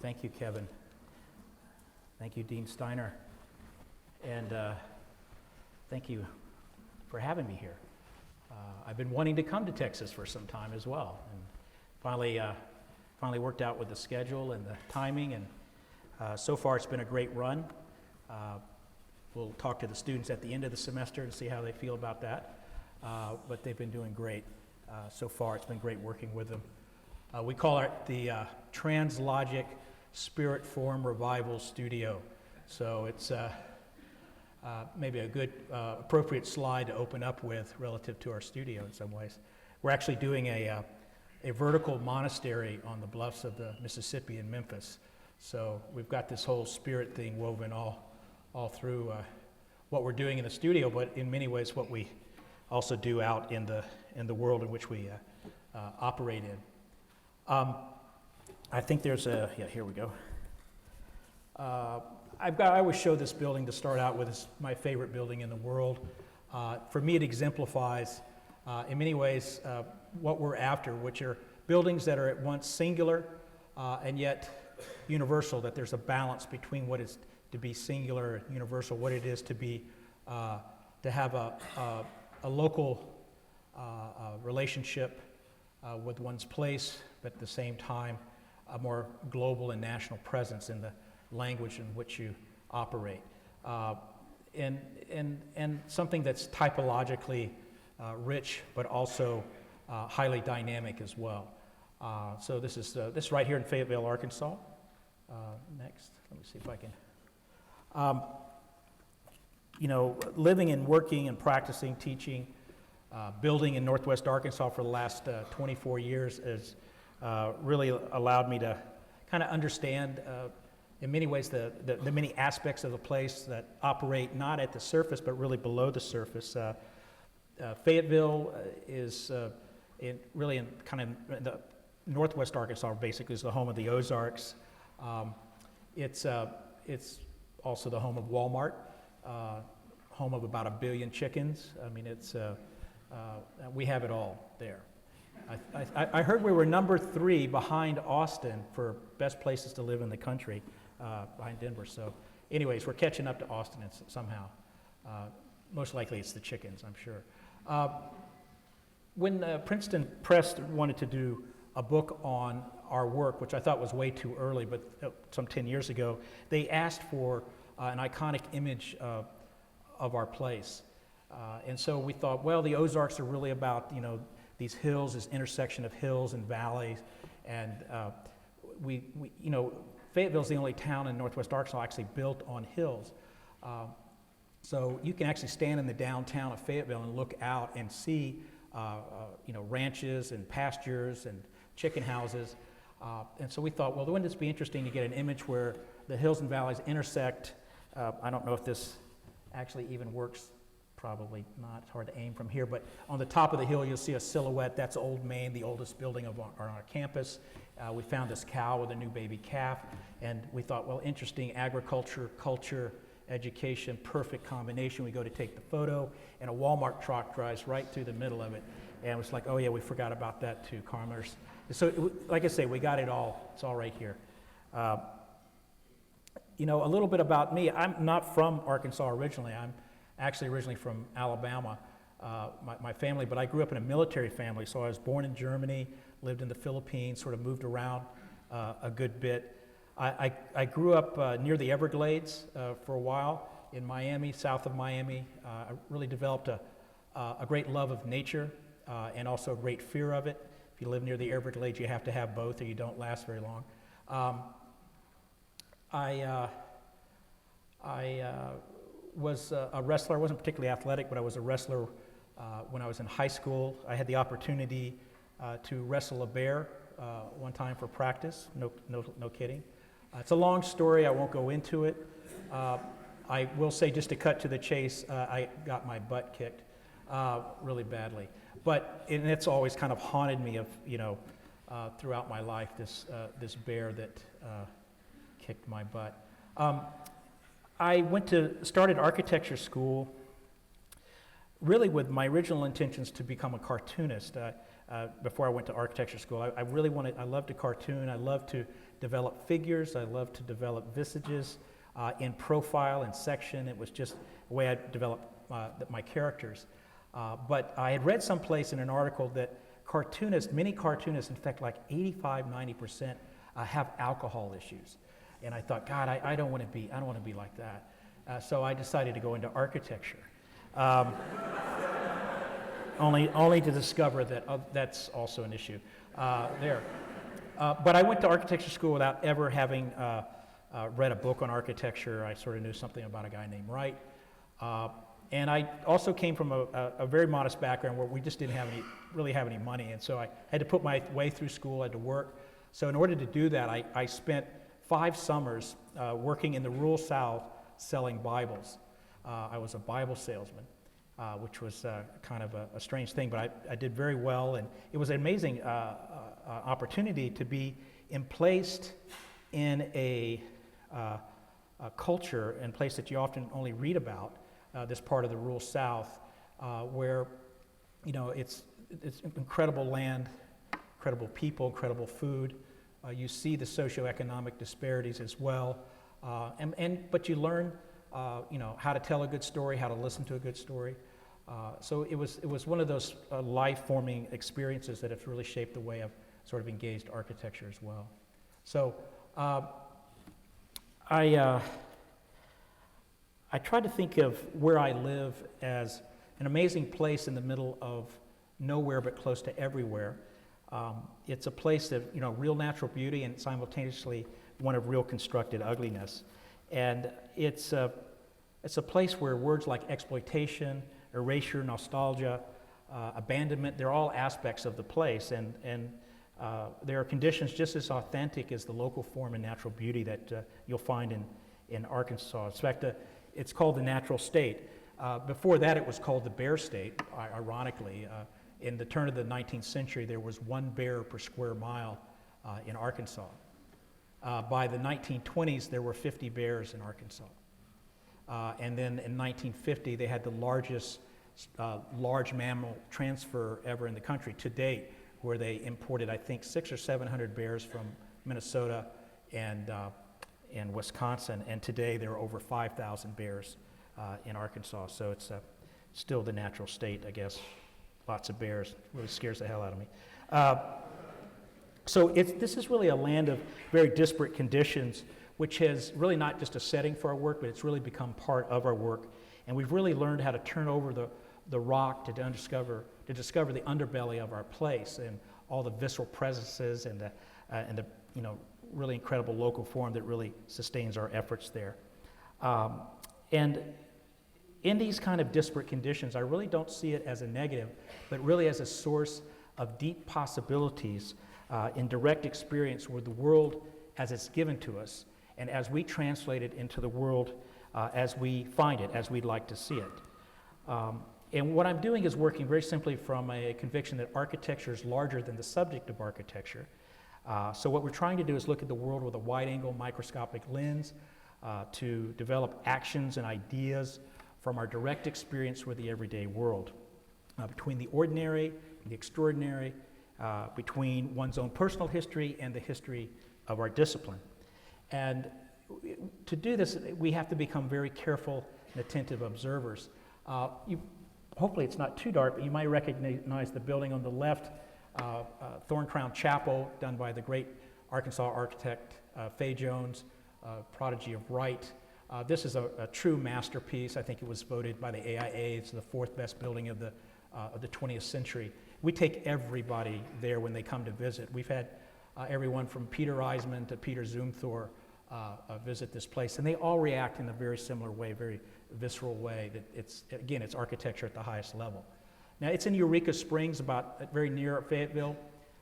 Thank you, Kevin. Thank you, Dean Steiner. And thank you for having me here. I've been wanting to come to Texas for some time as well, and finally worked out with the schedule and the timing, and so far it's been a great run. We'll talk to the students at the end of the semester and see how they feel about that, but they've been doing great so far. It's been great working with them. We call it the Translogic Spirit Form Revival Studio, so it's maybe a good, appropriate slide to open up with relative to our studio in some ways. We're actually doing a vertical monastery on the bluffs of the Mississippi in Memphis. So we've got this whole spirit thing woven all through what we're doing in the studio, but in many ways what we also do out in the world in which we operate in. I think there's here we go. I always show this building to start out with. It's my favorite building in the world. For me, it exemplifies, in many ways, what we're after, which are buildings that are at once singular and yet universal, that there's a balance between what is to be singular and universal, what it is to be, to have a local relationship with one's place, but at the same time, a more global and national presence in the language in which you operate, and something that's typologically rich, but also highly dynamic as well. So this is right here in Fayetteville, Arkansas. Next, let me see if I can. Living and working and practicing, teaching, building in Northwest Arkansas for the last 24 years has really allowed me to kind of understand in many ways the many aspects of the place that operate not at the surface but really below the surface. Fayetteville is really in the Northwest Arkansas, basically is the home of the Ozarks. It's also the home of Walmart, home of about 1 billion chickens. I mean, we have it all there. I heard we were number 3 behind Austin for best places to live in the country, behind Denver. So anyways, we're catching up to Austin somehow. Most likely it's the chickens, I'm sure. When Princeton Press wanted to do a book on our work, which I thought was way too early, but some 10 years ago, they asked for an iconic image of our place. And so we thought, well, the Ozarks are really about, these hills, this intersection of hills and valleys, and Fayetteville's the only town in Northwest Arkansas actually built on hills. So you can actually stand in the downtown of Fayetteville and look out and see, ranches and pastures and chicken houses. And so we thought, well, wouldn't this be interesting to get an image where the hills and valleys intersect? I don't know if this actually even works. Probably not. It's hard to aim from here, but on the top of the hill you'll see a silhouette. That's Old Main, the oldest building on our campus. We found this cow with a new baby calf, and we thought, well, interesting, agriculture, culture, education, perfect combination. We go to take the photo, and a Walmart truck drives right through the middle of it, and it was like, oh yeah, we forgot about that too, commerce. So, like I say, we got it all. It's all right here. A little bit about me. I'm not from Arkansas originally. I'm actually originally from Alabama, my family, but I grew up in a military family, so I was born in Germany, lived in the Philippines, sort of moved around a good bit. I grew up near the Everglades for a while in Miami, south of Miami. I really developed a great love of nature and also a great fear of it. If you live near the Everglades, you have to have both or you don't last very long. I was a wrestler. I wasn't particularly athletic, but I was a wrestler when I was in high school. I had the opportunity to wrestle a bear one time for practice. No kidding. It's a long story. I won't go into it. I will say, just to cut to the chase, I got my butt kicked really badly. And it's always kind of haunted me throughout my life, this bear that kicked my butt. I started architecture school really with my original intentions to become a cartoonist. before I went to architecture school. I loved to cartoon, I loved to develop figures, I loved to develop visages in profile and section. It was just the way I developed my characters. But I had read someplace in an article that many cartoonists, in fact like 85–90%, have alcohol issues. And I thought, God, I don't want to be like that. So I decided to go into architecture. Only to discover that that's also an issue there. But I went to architecture school without ever having read a book on architecture. I sort of knew something about a guy named Wright. And I also came from a very modest background where we just didn't really have any money. And so I had to put my way through school, I had to work. So in order to do that, I spent 5 summers working in the rural South selling Bibles. I was a Bible salesman, which was kind of a strange thing, but I did very well. And it was an amazing opportunity to be placed in a culture and place that you often only read about, this part of the rural South, where, it's incredible land, incredible people, incredible food. You see the socioeconomic disparities as well, but you learn, how to tell a good story, how to listen to a good story. So it was one of those life-forming experiences that have really shaped the way I've sort of engaged architecture as well. So I try to think of where I live as an amazing place in the middle of nowhere but close to everywhere. It's a place of real natural beauty and simultaneously one of real constructed ugliness. And it's a place where words like exploitation, erasure, nostalgia, abandonment, they're all aspects of the place. And there are conditions just as authentic as the local form and natural beauty that you'll find in Arkansas. In fact, it's called the natural state. Before that, it was called the bear state, ironically. In the turn of the 19th century, there was 1 bear per square mile in Arkansas. By the 1920s, there were 50 bears in Arkansas. And then in 1950, they had the largest large mammal transfer ever in the country to date, where they imported, I think, 600 or 700 bears from Minnesota and Wisconsin. And today, there are over 5,000 bears in Arkansas. So it's still the natural state, I guess. Lots of bears. Really scares the hell out of me. So this is really a land of very disparate conditions, which has really not just a setting for our work, but it's really become part of our work. And we've really learned how to turn over the rock to discover the underbelly of our place and all the visceral presences and the really incredible local form that really sustains our efforts there. And in these kind of disparate conditions, I really don't see it as a negative, but really as a source of deep possibilities in direct experience with the world as it's given to us, and as we translate it into the world as we find it, as we'd like to see it. And what I'm doing is working very simply from a conviction that architecture is larger than the subject of architecture. So what we're trying to do is look at the world with a wide-angle microscopic lens to develop actions and ideas from our direct experience with the everyday world, between the ordinary and the extraordinary, between one's own personal history and the history of our discipline. And to do this, we have to become very careful and attentive observers. Hopefully it's not too dark, but you might recognize the building on the left, Thorncrown Chapel, done by the great Arkansas architect Fay Jones, prodigy of Wright. This is a true masterpiece. I think it was voted by the AIA. It's the 4th best building of the 20th century. We take everybody there when they come to visit. We've had everyone from Peter Eisman to Peter Zumthor visit this place, and they all react in a very similar way, very visceral way. That it's architecture at the highest level. Now, it's in Eureka Springs, very near Fayetteville,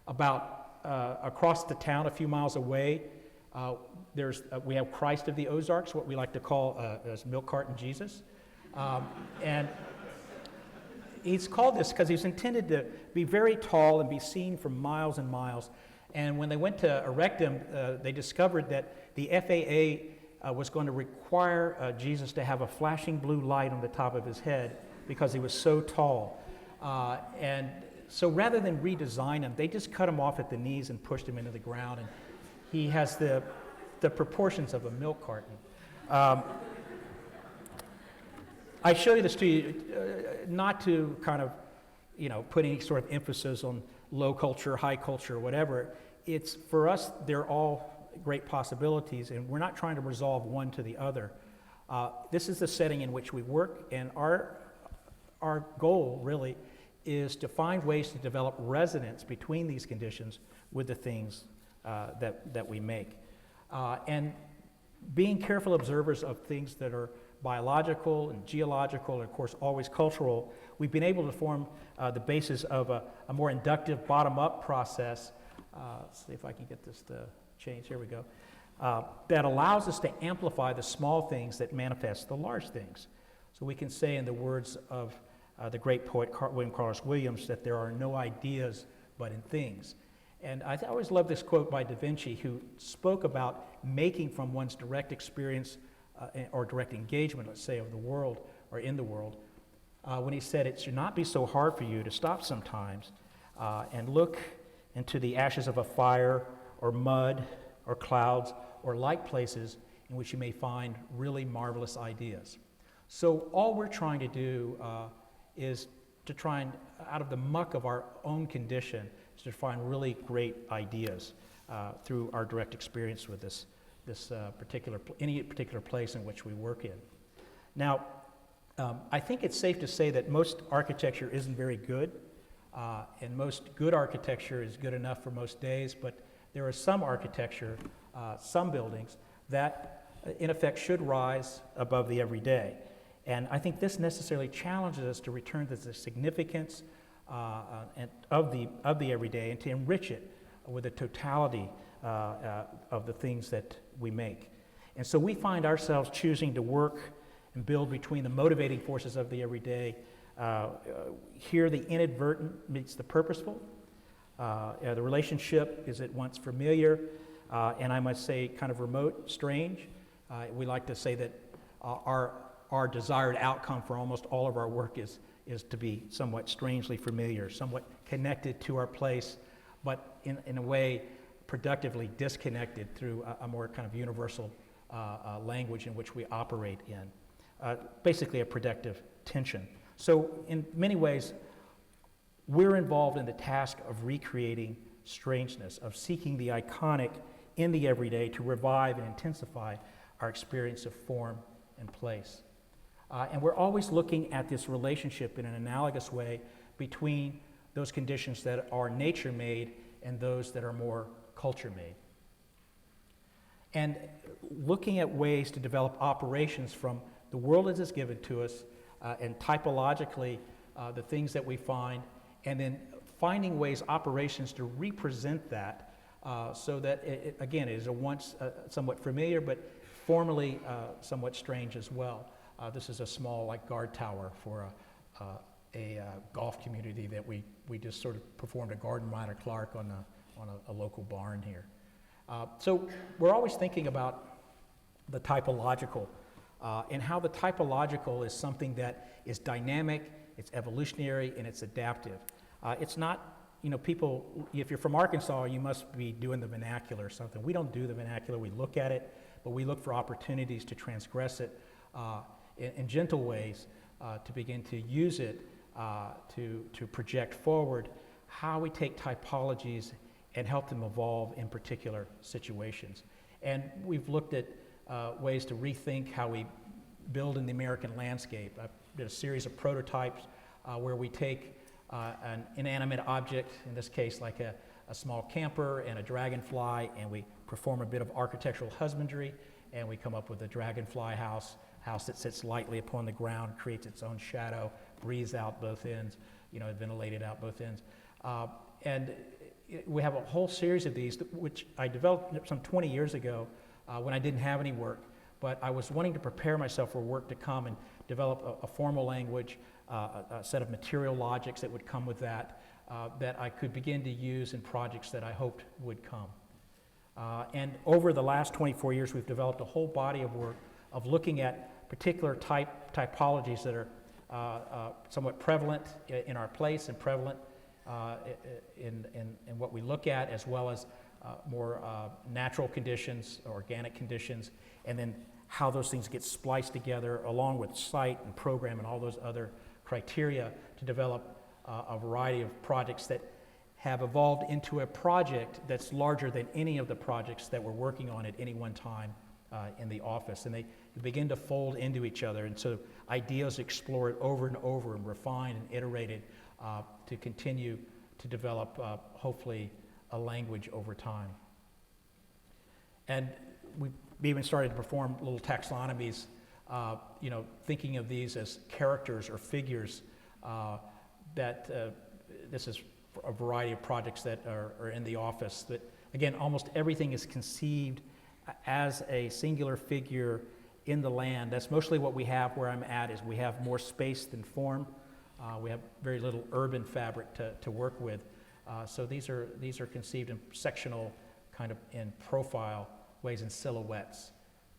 about across the town, a few miles away. We have Christ of the Ozarks, what we like to call as Milk Carton Jesus. And he's called this because he's intended to be very tall and be seen from miles and miles. And when they went to erect him, they discovered that the FAA was going to require Jesus to have a flashing blue light on the top of his head because he was so tall. And so rather than redesign them, they just cut him off at the knees and pushed him into the ground, and he has the proportions of a milk carton. I show you this to you not to kind of, put any sort of emphasis on low culture, high culture, or whatever. It's, for us, they're all great possibilities, and we're not trying to resolve one to the other. This is the setting in which we work, and our goal really is to find ways to develop resonance between these conditions with the things that we make. And being careful observers of things that are biological and geological, and of course always cultural, we've been able to form the basis of a more inductive bottom-up process. Let's see if I can get this to change. Here we go. That allows us to amplify the small things that manifest the large things. So we can say, in the words of the great poet William Carlos Williams, that there are no ideas but in things. And I always love this quote by Da Vinci, who spoke about making from one's direct experience or direct engagement, let's say, of the world or in the world, when he said, "It should not be so hard for you to stop sometimes and look into the ashes of a fire or mud or clouds or like places in which you may find really marvelous ideas." So all we're trying to do is to try and, out of the muck of our own condition, is to find really great ideas through our direct experience with any particular place in which we work in. Now, I think it's safe to say that most architecture isn't very good, and most good architecture is good enough for most days, but there is some architecture, some buildings, that in effect should rise above the everyday. And I think this necessarily challenges us to return to the significance of the everyday and to enrich it with the totality of the things that we make. And so we find ourselves choosing to work and build between the motivating forces of the everyday. Here, the inadvertent meets the purposeful. The relationship is at once familiar and, I must say, kind of remote, strange. We like to say that our desired outcome for almost all of our work is to be somewhat strangely familiar, somewhat connected to our place, but in a way productively disconnected through a more kind of universal language in which we operate in. Basically a productive tension. So in many ways, we're involved in the task of recreating strangeness, of seeking the iconic in the everyday to revive and intensify our experience of form and place. And we're always looking at this relationship in an analogous way between those conditions that are nature-made and those that are more culture-made. And looking at ways to develop operations from the world as it's given to us, and typologically the things that we find, and then finding ways, operations to represent that so that, again, it is a once somewhat familiar, but formally somewhat strange as well. This is a small, guard tower for a golf community that we just sort of performed a garden minor Clark on a local barn here. So we're always thinking about the typological and how the typological is something that is dynamic, it's evolutionary, and it's adaptive. It's not, people, if you're from Arkansas, you must be doing the vernacular or something. We don't do the vernacular, we look at it, but we look for opportunities to transgress it in gentle ways, to begin to use it to project forward how we take typologies and help them evolve in particular situations. And we've looked at ways to rethink how we build in the American landscape. I did a series of prototypes where we take an inanimate object, in this case like a small camper and a dragonfly, and we perform a bit of architectural husbandry, and we come up with a dragonfly house that sits lightly upon the ground, creates its own shadow, breathes out both ends, ventilated out both ends. And we have a whole series of these, which I developed some 20 years ago when I didn't have any work, but I was wanting to prepare myself for work to come and develop a formal language, a set of material logics that would come with that, that I could begin to use in projects that I hoped would come. And over the last 24 years, we've developed a whole body of work of looking at particular typologies that are somewhat prevalent in our place and prevalent in what we look at, as well as more natural conditions, organic conditions, and then how those things get spliced together along with site and program and all those other criteria to develop a variety of projects that have evolved into a project that's larger than any of the projects that we're working on at any one time in the office. And they begin to fold into each other, and so ideas explored over and over and refined and iterated to continue to develop, hopefully, a language over time. And we even started to perform little taxonomies, thinking of these as characters or figures this is a variety of projects that are in the office. That, again, almost everything is conceived as a singular figure in the land. That's mostly what we have where I'm at, is we have more space than form. We have very little urban fabric to work with. So these are conceived in sectional, kind of in profile ways, in silhouettes,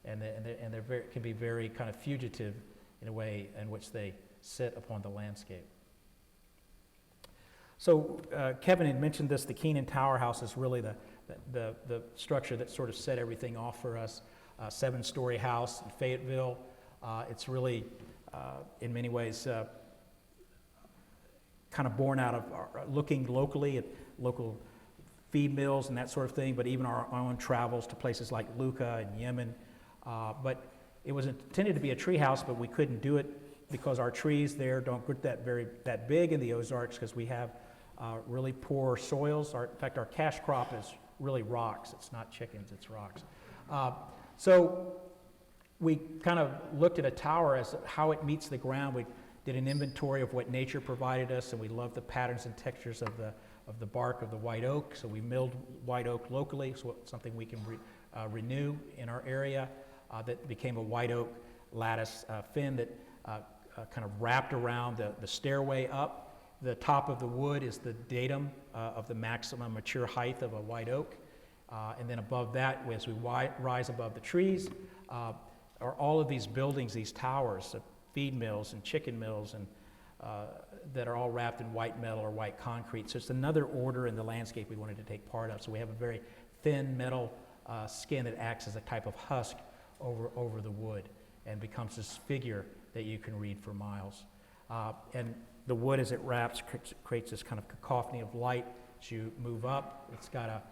and they're can be very kind of fugitive in a way in which they sit upon the landscape. So Kevin had mentioned this. The Kenan Tower House is really the structure that sort of set everything off for us. 7-story house in Fayetteville. It's really, in many ways, kind of born out of looking locally at local feed mills and that sort of thing, but even our own travels to places like Lucca and Yemen. But it was intended to be a tree house, but we couldn't do it because our trees there don't get that big in the Ozarks, because we have really poor soils. In fact, our cash crop is really rocks. It's not chickens, it's rocks. So we kind of looked at a tower as how it meets the ground. We did an inventory of what nature provided us, and we loved the patterns and textures of the bark of the white oak. So we milled white oak locally, so it's something we can renew in our area. That became a white oak lattice fin that kind of wrapped around the stairway up. The top of the wood is the datum of the maximum mature height of a white oak. And then above that, as we rise above the trees, are all of these buildings, these towers, feed mills and chicken mills, and that are all wrapped in white metal or white concrete. So it's another order in the landscape we wanted to take part of. So we have a very thin metal skin that acts as a type of husk over the wood and becomes this figure that you can read for miles. And the wood, as it wraps, creates this kind of cacophony of light as you move up. It's got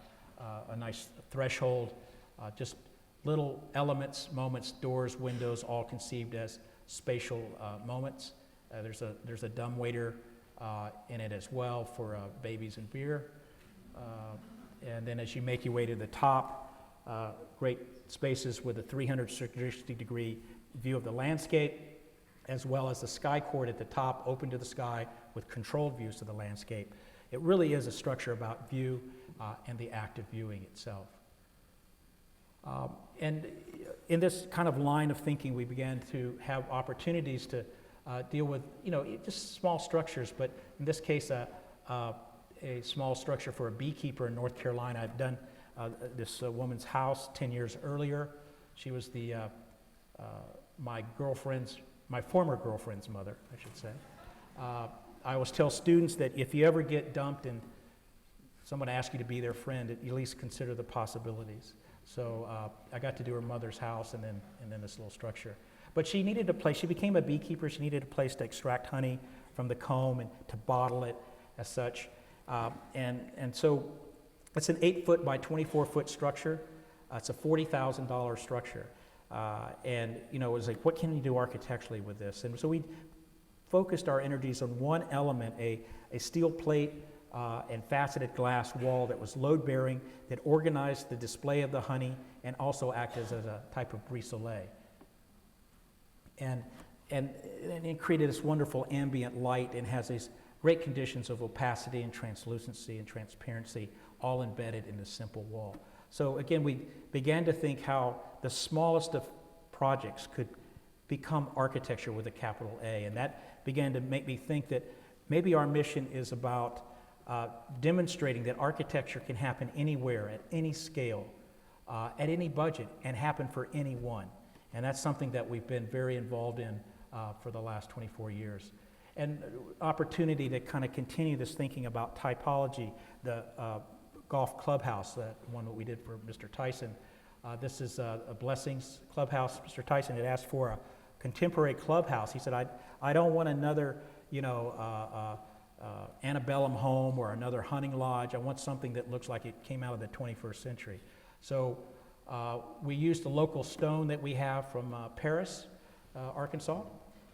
a nice threshold, just little elements, moments, doors, windows, all conceived as spatial moments. There's a dumbwaiter in it as well for babies and beer. And then as you make your way to the top, great spaces with a 360-degree view of the landscape, as well as the sky court at the top, open to the sky with controlled views to the landscape. It really is a structure about view and the act of viewing itself. And in this kind of line of thinking, we began to have opportunities to deal with, just small structures, but in this case, a small structure for a beekeeper in North Carolina. I've done this woman's house 10 years earlier. She was my former girlfriend's mother, I should say. I always tell students that if you ever get dumped and someone asks you to be their friend, at least consider the possibilities. So I got to do her mother's house and then this little structure. But she needed a place. She became a beekeeper. She needed a place to extract honey from the comb and to bottle it as such. And so it's an 8-foot by 24-foot structure. It's a $40,000 structure. And it was like, what can you do architecturally with this? And so we focused our energies on one element, a steel plate and faceted glass wall that was load-bearing, that organized the display of the honey and also acted as a type of brise-soleil. And it created this wonderful ambient light and has these great conditions of opacity and translucency and transparency, all embedded in this simple wall. So again, we began to think how the smallest of projects could become architecture with a capital A, and that began to make me think that maybe our mission is about demonstrating that architecture can happen anywhere, at any scale, at any budget, and happen for anyone. And that's something that we've been very involved in for the last 24 years. and opportunity to kind of continue this thinking about typology, the golf clubhouse, that one that we did for Mr. Tyson. This is a Blessings clubhouse. Mr. Tyson had asked for a contemporary clubhouse. He said, I don't want another, antebellum home or another hunting lodge. I want something that looks like it came out of the 21st century. So we used the local stone that we have from Paris, Arkansas,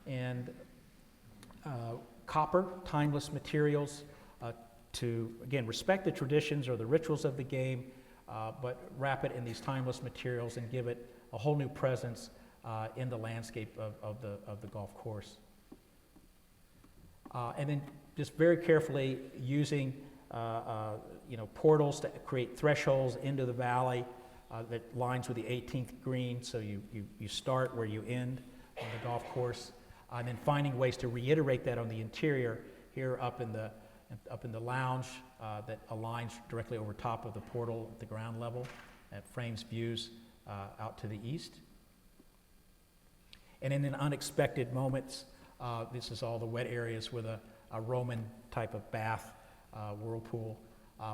and copper, timeless materials, to, again, respect the traditions or the rituals of the game, but wrap it in these timeless materials and give it a whole new presence in the landscape of the golf course. And then just very carefully using portals to create thresholds into the valley that lines with the 18th green, so you start where you end on the golf course, and then finding ways to reiterate that on the interior here up in the lounge that aligns directly over top of the portal at the ground level that frames views out to the east. And in unexpected moments, this is all the wet areas with a Roman type of bath whirlpool.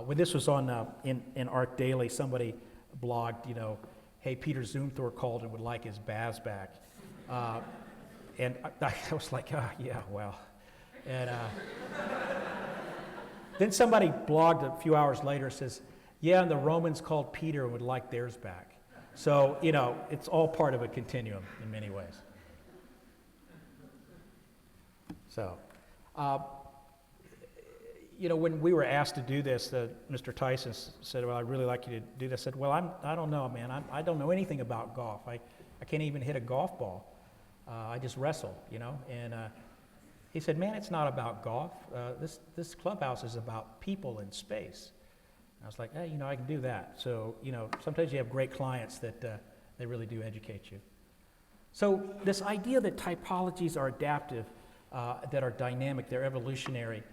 When this was on in Art Daily, somebody blogged, hey, Peter Zumthor called and would like his baths back. And I was like, yeah, well. And then somebody blogged a few hours later, says, yeah, and the Romans called Peter and would like theirs back. So, it's all part of a continuum in many ways. So, when we were asked to do this, Mr. Tyson said, well, I'd really like you to do this. I said, well, I don't know, man. I don't know anything about golf. I can't even hit a golf ball. I just wrestle, And he said, man, it's not about golf. This clubhouse is about people and space. And I was like, hey, I can do that. So, sometimes you have great clients that they really do educate you. So this idea that typologies are adaptive, that are dynamic, they're evolutionary,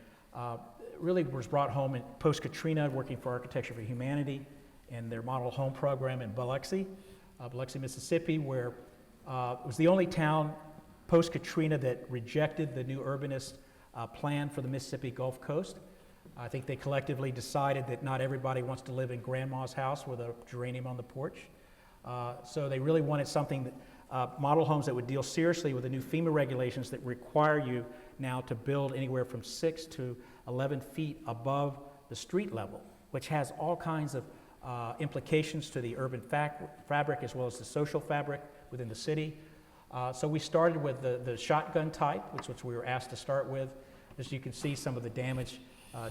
really was brought home in post-Katrina, working for Architecture for Humanity and their model home program in Biloxi, Mississippi, where it was the only town post-Katrina that rejected the new urbanist plan for the Mississippi Gulf Coast. I think they collectively decided that not everybody wants to live in grandma's house with a geranium on the porch. So they really wanted something that model homes that would deal seriously with the new FEMA regulations that require you now to build anywhere from 6 to 11 feet above the street level, which has all kinds of implications to the urban fabric as well as the social fabric within the city. So we started with the shotgun type, which we were asked to start with. As you can see, some of the damage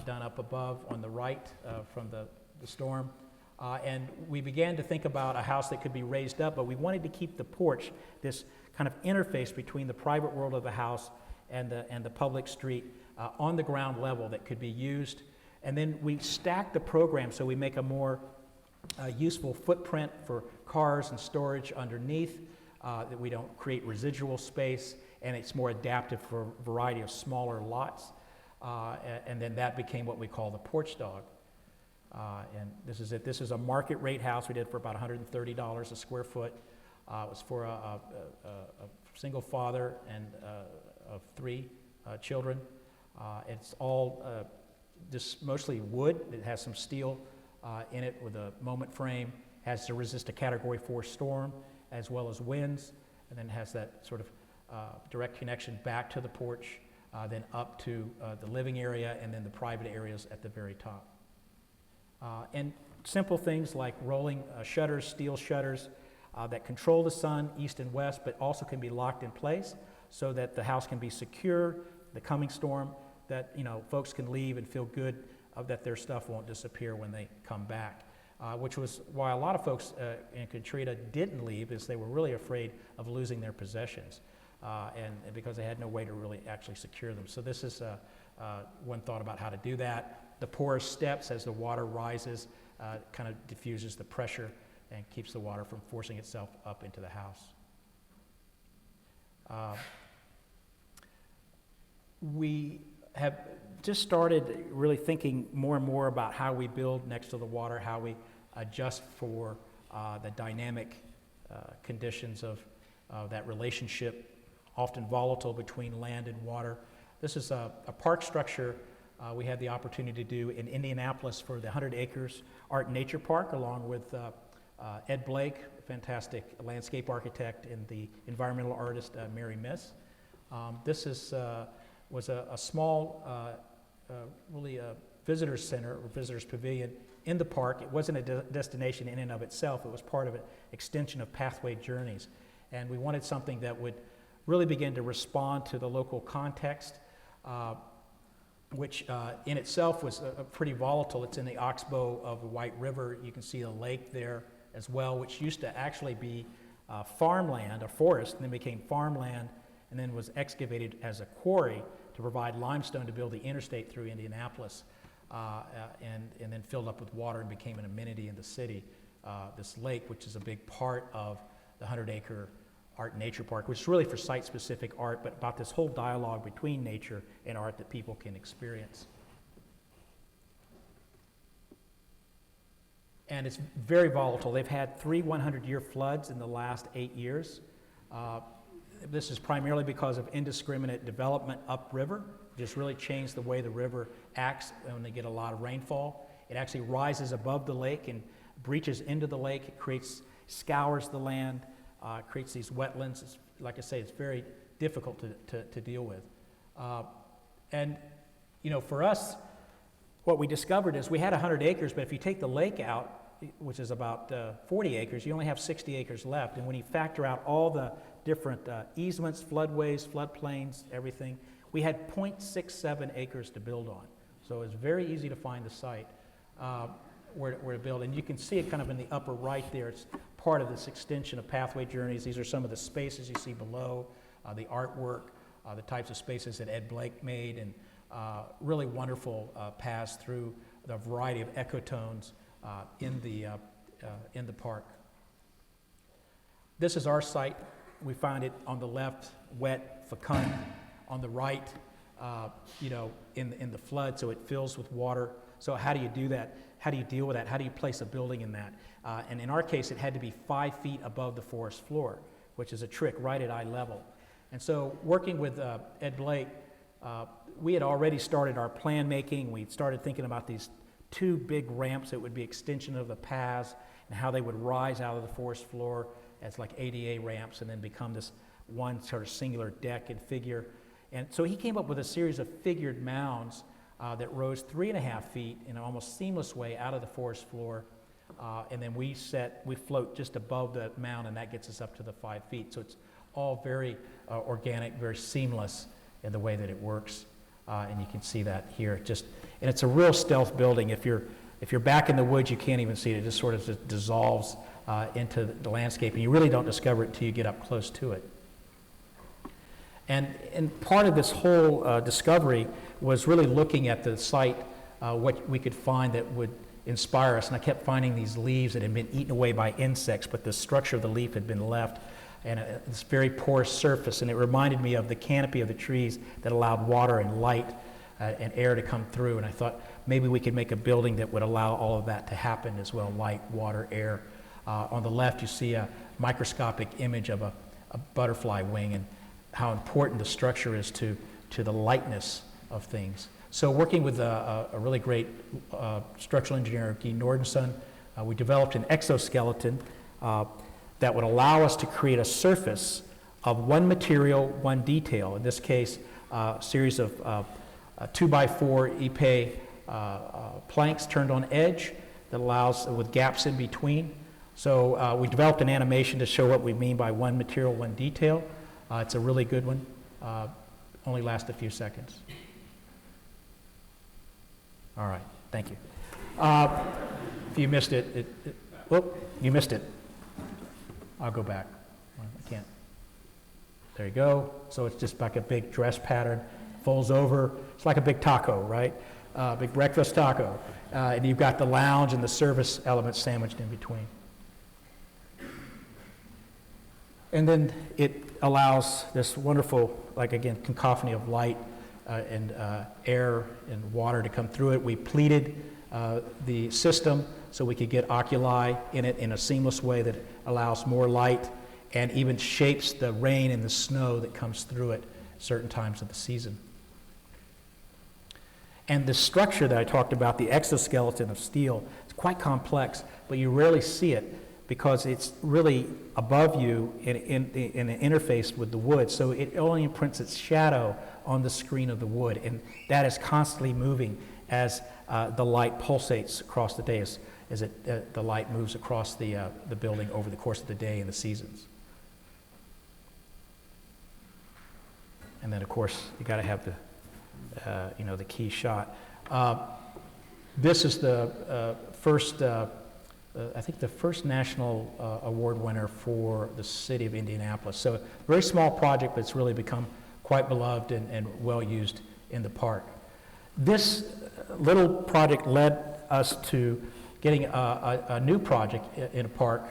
done up above on the right from the storm. And we began to think about a house that could be raised up, but we wanted to keep the porch, this kind of interface between the private world of the house and the public street on the ground level that could be used. And then we stack the program so we make a more useful footprint for cars and storage underneath, that we don't create residual space, and it's more adaptive for a variety of smaller lots. And then that became what we call the Porch Dog. And this is it. This is a market rate house we did for about $130 a square foot. It was for a single father and of 3 children. It's all just mostly wood. It has some steel in it with a moment frame. Has to resist a Category 4 storm as well as winds, and then has that sort of direct connection back to the porch, then up to the living area, and then the private areas at the very top. And simple things like rolling shutters, steel shutters that control the sun east and west, but also can be locked in place so that the house can be secure, the coming storm, that folks can leave and feel good that their stuff won't disappear when they come back. Which was why a lot of folks in Katrina didn't leave, is they were really afraid of losing their possessions, and because they had no way to really actually secure them. So this is one thought about how to do that. The porous steps, as the water rises, kind of diffuses the pressure and keeps the water from forcing itself up into the house. We have just started really thinking more and more about how we build next to the water, how we adjust for the dynamic conditions of that relationship, often volatile, between land and water. This is a park structure we had the opportunity to do in Indianapolis for the 100 Acres Art and Nature Park, along with Ed Blake, a fantastic landscape architect, and the environmental artist Mary Miss. This was a small, really a visitor center or visitors pavilion in the park. It wasn't a destination in and of itself. It was part of an extension of Pathway Journeys. And we wanted something that would really begin to respond to the local context, which in itself was pretty volatile. It's in the oxbow of the White River. You can see a lake there as well, which used to actually be farmland, a forest, and then became farmland, and then was excavated as a quarry to provide limestone to build the interstate through Indianapolis, and then filled up with water and became an amenity in the city. This lake, which is a big part of the 100-acre Art and Nature Park, which is really for site-specific art, but about this whole dialogue between nature and art that people can experience. And it's very volatile. They've had 3 100-year floods in the last 8 years. This is primarily because of indiscriminate development upriver. Just really changed the way the river acts when they get a lot of rainfall. It actually rises above the lake and breaches into the lake. It scours the land, creates these wetlands. It's, like I say, it's very difficult to deal with. And, you know, for us, what we discovered is we had 100 acres, but if you take the lake out, which is about 40 acres, you only have 60 acres left. And when you factor out all the different easements, floodways, floodplains, everything, we had 0.67 acres to build on. So it's very easy to find the site where to build. And you can see it kind of in the upper right there. It's part of this extension of Pathway Journeys. These are some of the spaces you see below, the artwork, the types of spaces that Ed Blake made, and really wonderful paths through the variety of ecotones in the park. This is our site. We find it on the left, wet, fecund. On the right, you know, in the flood, so it fills with water. So how do you do that? How do you deal with that? How do you place a building in that? And in our case, it had to be 5 feet above the forest floor, which is a trick, right at eye level. And so working with Ed Blake, we had already started our plan making. We started thinking about these 2 big ramps that would be extension of the paths and how they would rise out of the forest floor as like ADA ramps and then become this one sort of singular deck and figure. And so he came up with a series of figured mounds that rose 3.5 feet in an almost seamless way out of the forest floor. And then we float just above the mound, and that gets us up to the 5 feet. So it's all very organic, very seamless in the way that it works. And you can see that here. And it's a real stealth building. If you're back in the woods, you can't even see it. It just sort of just dissolves into the landscape, and you really don't discover it until you get up close to it. And part of this whole discovery was really looking at the site, what we could find that would inspire us. And I kept finding these leaves that had been eaten away by insects, but the structure of the leaf had been left, and this very porous surface. And it reminded me of the canopy of the trees that allowed water and light and air to come through. And I thought maybe we could make a building that would allow all of that to happen as well: light, water, air. On the left, you see a microscopic image of a butterfly wing, and how important the structure is to the lightness of things. So working with a really great structural engineer, Guy Nordenson, we developed an exoskeleton that would allow us to create a surface of one material, one detail. In this case, a series of 2x4 Ipe planks turned on edge that allows, with gaps in between. So we developed an animation to show what we mean by one material, one detail. It's a really good one. Only lasts a few seconds. All right, thank you. If you missed it, you missed it. I'll go back. I can't. There you go. So it's just like a big dress pattern, folds over. It's like a big taco, right? Big breakfast taco. And you've got the lounge and the service elements sandwiched in between. And then it allows this wonderful, like again, cacophony of light and air and water to come through it. We pleated the system so we could get oculi in it in a seamless way that allows more light and even shapes the rain and the snow that comes through it certain times of the season. And the structure that I talked about, the exoskeleton of steel, it's quite complex, but you rarely see it because it's really above you in an interface with the wood. So it only imprints its shadow on the screen of the wood, and that is constantly moving as the light pulsates across the day, as the light moves across the building over the course of the day and the seasons. And then, of course, you got to have the key shot. This is the first, I think, the first national award winner for the city of Indianapolis. So, a very small project, but it's really become quite beloved and well used in the park. This little project led us to getting a new project in a park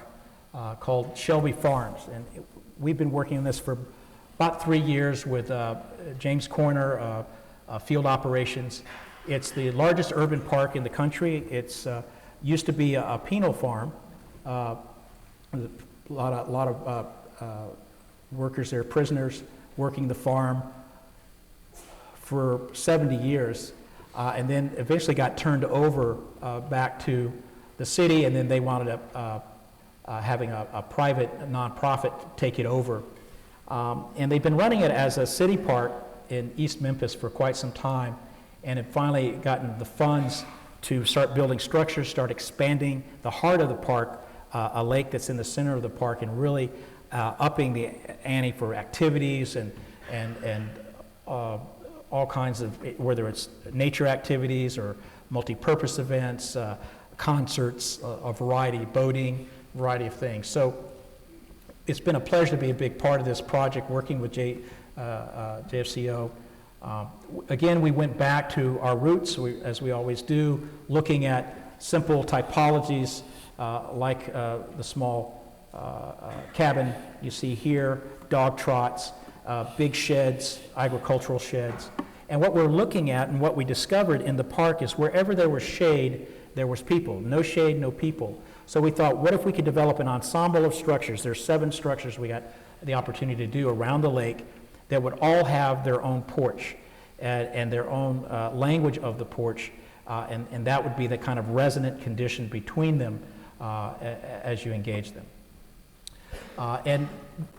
called Shelby Farms, and we've been working on this for about 3 years with James Corner, Field Operations. It's the largest urban park in the country. It's used to be a penal farm. A lot of workers there, prisoners, working the farm for 70 years, and then eventually got turned over back to the city, and then they wound up having a private nonprofit take it over. And they've been running it as a city park in East Memphis for quite some time, and have finally gotten the funds to start building structures, start expanding the heart of the park, a lake that's in the center of the park, and really upping the ante for activities and all kinds of, whether it's nature activities or multi-purpose events, concerts, a variety, boating, variety of things. So it's been a pleasure to be a big part of this project, working with JFCO. Again, we went back to our roots, as we always do, looking at simple typologies like the small cabin you see here, dog trots, big sheds, agricultural sheds. And what we're looking at and what we discovered in the park is wherever there was shade, there was people. No shade, no people. So we thought, what if we could develop an ensemble of structures? There's 7 structures we got the opportunity to do around the lake that would all have their own porch and their own language of the porch, and that would be the kind of resonant condition between them as you engage them. And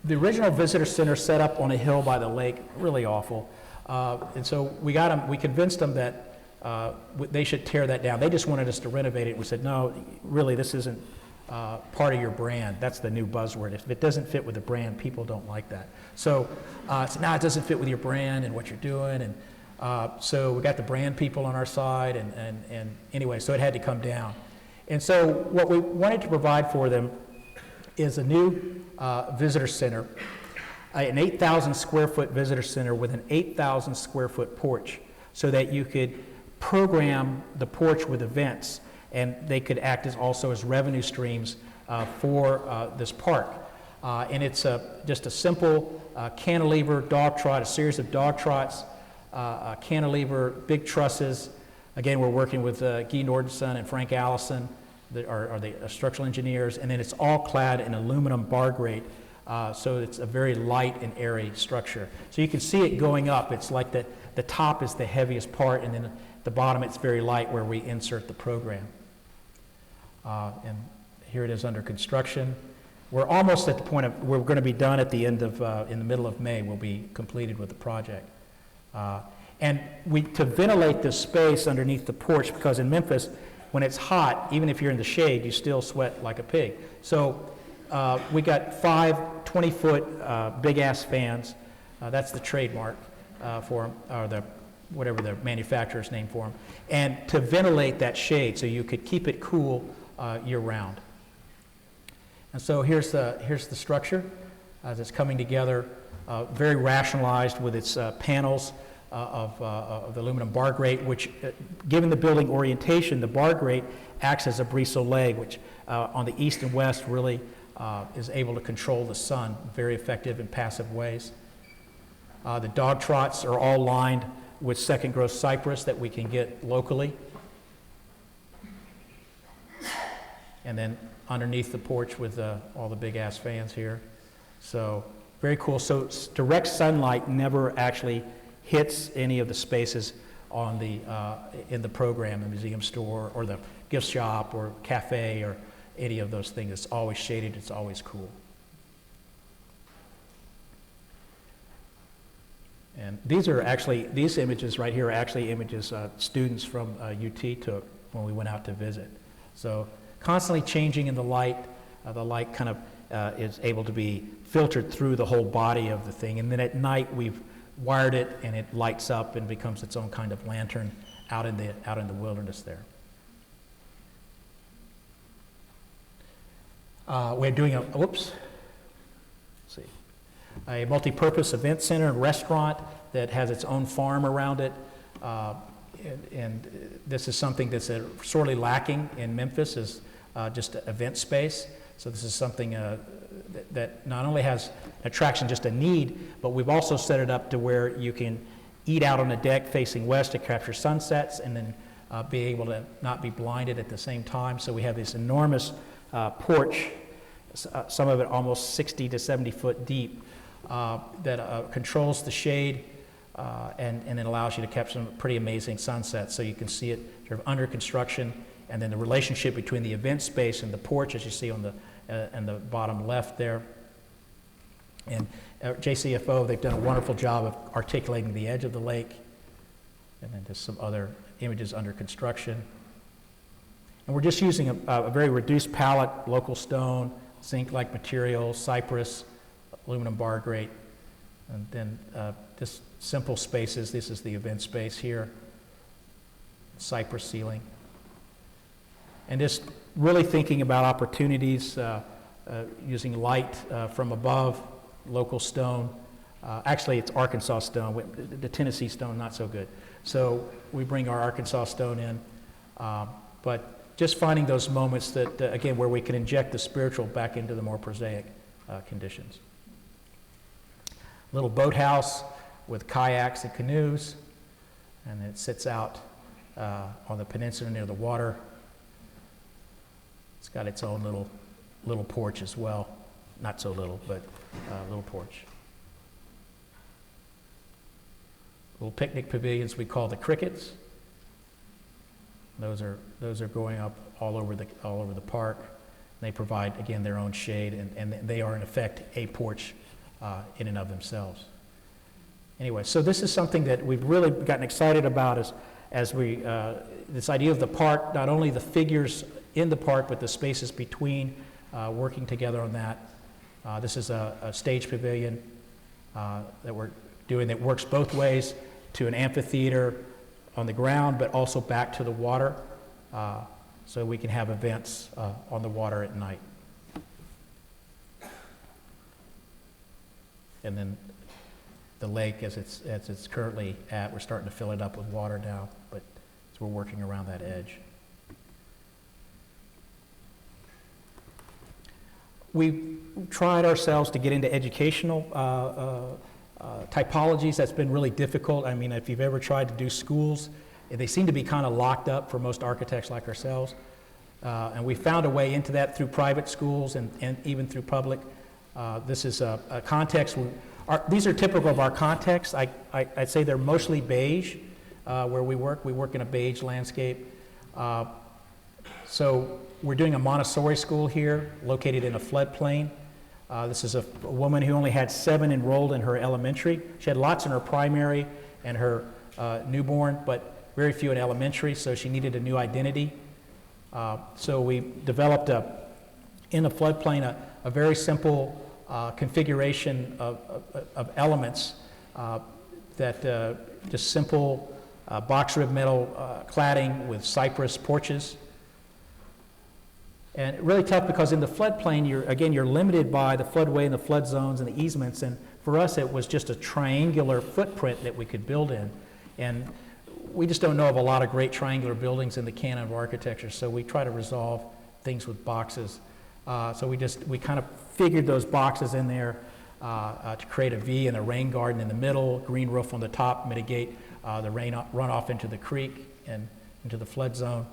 the original visitor center set up on a hill by the lake, really awful. And so we convinced them that they should tear that down. They just wanted us to renovate it. We said, no, really, this isn't part of your brand. That's the new buzzword. If it doesn't fit with the brand, people don't like that. So, no, it doesn't fit with your brand and what you're doing. And so we got the brand people on our side. And anyway, so it had to come down. And so what we wanted to provide for them is a new visitor center, an 8,000 square foot visitor center with an 8,000 square foot porch, so that you could program the porch with events, and they could act also as revenue streams for this park. And it's just a simple cantilever dog trot, a series of dog trots, cantilever, big trusses. Again, we're working with Guy Nordenson and Frank Allison, are the structural engineers, and then it's all clad in aluminum bar grate, so it's a very light and airy structure. So you can see it going up. It's like the top is the heaviest part, and then the bottom it's very light where we insert the program. And here it is under construction. We're almost at the point of, we're going to be done at the end of, in the middle of May, we'll be completed with the project. And to ventilate this space underneath the porch, because in Memphis, when it's hot, even if you're in the shade, you still sweat like a pig. So we got 5 20-foot big-ass fans. That's the trademark for them, or whatever the manufacturer's name for them. And to ventilate that shade so you could keep it cool year-round. And so here's the structure as it's coming together, very rationalized with its panels of the aluminum bar grate, which, given the building orientation, the bar grate acts as a brise-soleil, which on the east and west really is able to control the sun very effective in passive ways. The dog trots are all lined with second growth cypress that we can get locally. And then underneath the porch with all the big ass fans here. So very cool. So direct sunlight never actually hits any of the spaces on the, in the program, the museum store or the gift shop or cafe or any of those things. It's always shaded, it's always cool. And these are actually, these images right here are actually images students from UT took when we went out to visit. So constantly changing in the light kind of is able to be filtered through the whole body of the thing. And then at night we've wired it and it lights up and becomes its own kind of lantern out in the wilderness there. We're doing a, whoops, let's see, a multi-purpose event center and restaurant that has its own farm around it. And this is something that's sorely lacking in Memphis, is just event space. So this is something that not only has attraction, just a need, but we've also set it up to where you can eat out on a deck facing west to capture sunsets and then be able to not be blinded at the same time. So we have this enormous porch, some of it almost 60 to 70 foot deep, that controls the shade and it allows you to capture some pretty amazing sunsets. So you can see it sort of under construction, and then the relationship between the event space and the porch, as you see on the bottom left there. And JCFO, they've done a wonderful job of articulating the edge of the lake, and then just some other images under construction. And we're just using a very reduced palette, local stone, zinc-like material, cypress, aluminum bar grate, and then just simple spaces. This is the event space here, cypress ceiling. And just really thinking about opportunities, using light from above, local stone. Actually, it's Arkansas stone. The Tennessee stone, not so good. So we bring our Arkansas stone in. But just finding those moments that, again, where we can inject the spiritual back into the more prosaic conditions. Little boathouse with kayaks and canoes, and it sits out on the peninsula near the water. It's got its own little porch as well. Not so little, but little porch. Little picnic pavilions we call the crickets. Those are going up all over the park. They provide, again, their own shade, and they are in effect a porch in and of themselves. Anyway, so this is something that we've really gotten excited about as we this idea of the park, not only the figures in the park, but the spaces between, working together on that. This is a stage pavilion that we're doing that works both ways, to an amphitheater on the ground, but also back to the water, so we can have events on the water at night. And then the lake, as it's currently at, we're starting to fill it up with water now, but so we're working around that edge. We tried ourselves to get into educational typologies. That's been really difficult. I mean, if you've ever tried to do schools, they seem to be kind of locked up for most architects like ourselves. And we found a way into that through private schools and even through public. This is a context. These are typical of our context. I'd say they're mostly beige where we work. We work in a beige landscape. So we're doing a Montessori school here, located in a floodplain. This is a woman who only had 7 enrolled in her elementary. She had lots in her primary and her newborn, but very few in elementary, so she needed a new identity. So we developed in the floodplain a very simple configuration of elements that just simple box rib metal cladding with cypress porches. And really tough because in the floodplain, you're limited by the floodway and the flood zones and the easements. And for us, it was just a triangular footprint that we could build in. And we just don't know of a lot of great triangular buildings in the canon of architecture. So we try to resolve things with boxes. So we kind of figured those boxes in there to create a V and a rain garden in the middle, green roof on the top, mitigate the rain runoff into the creek and into the flood zone.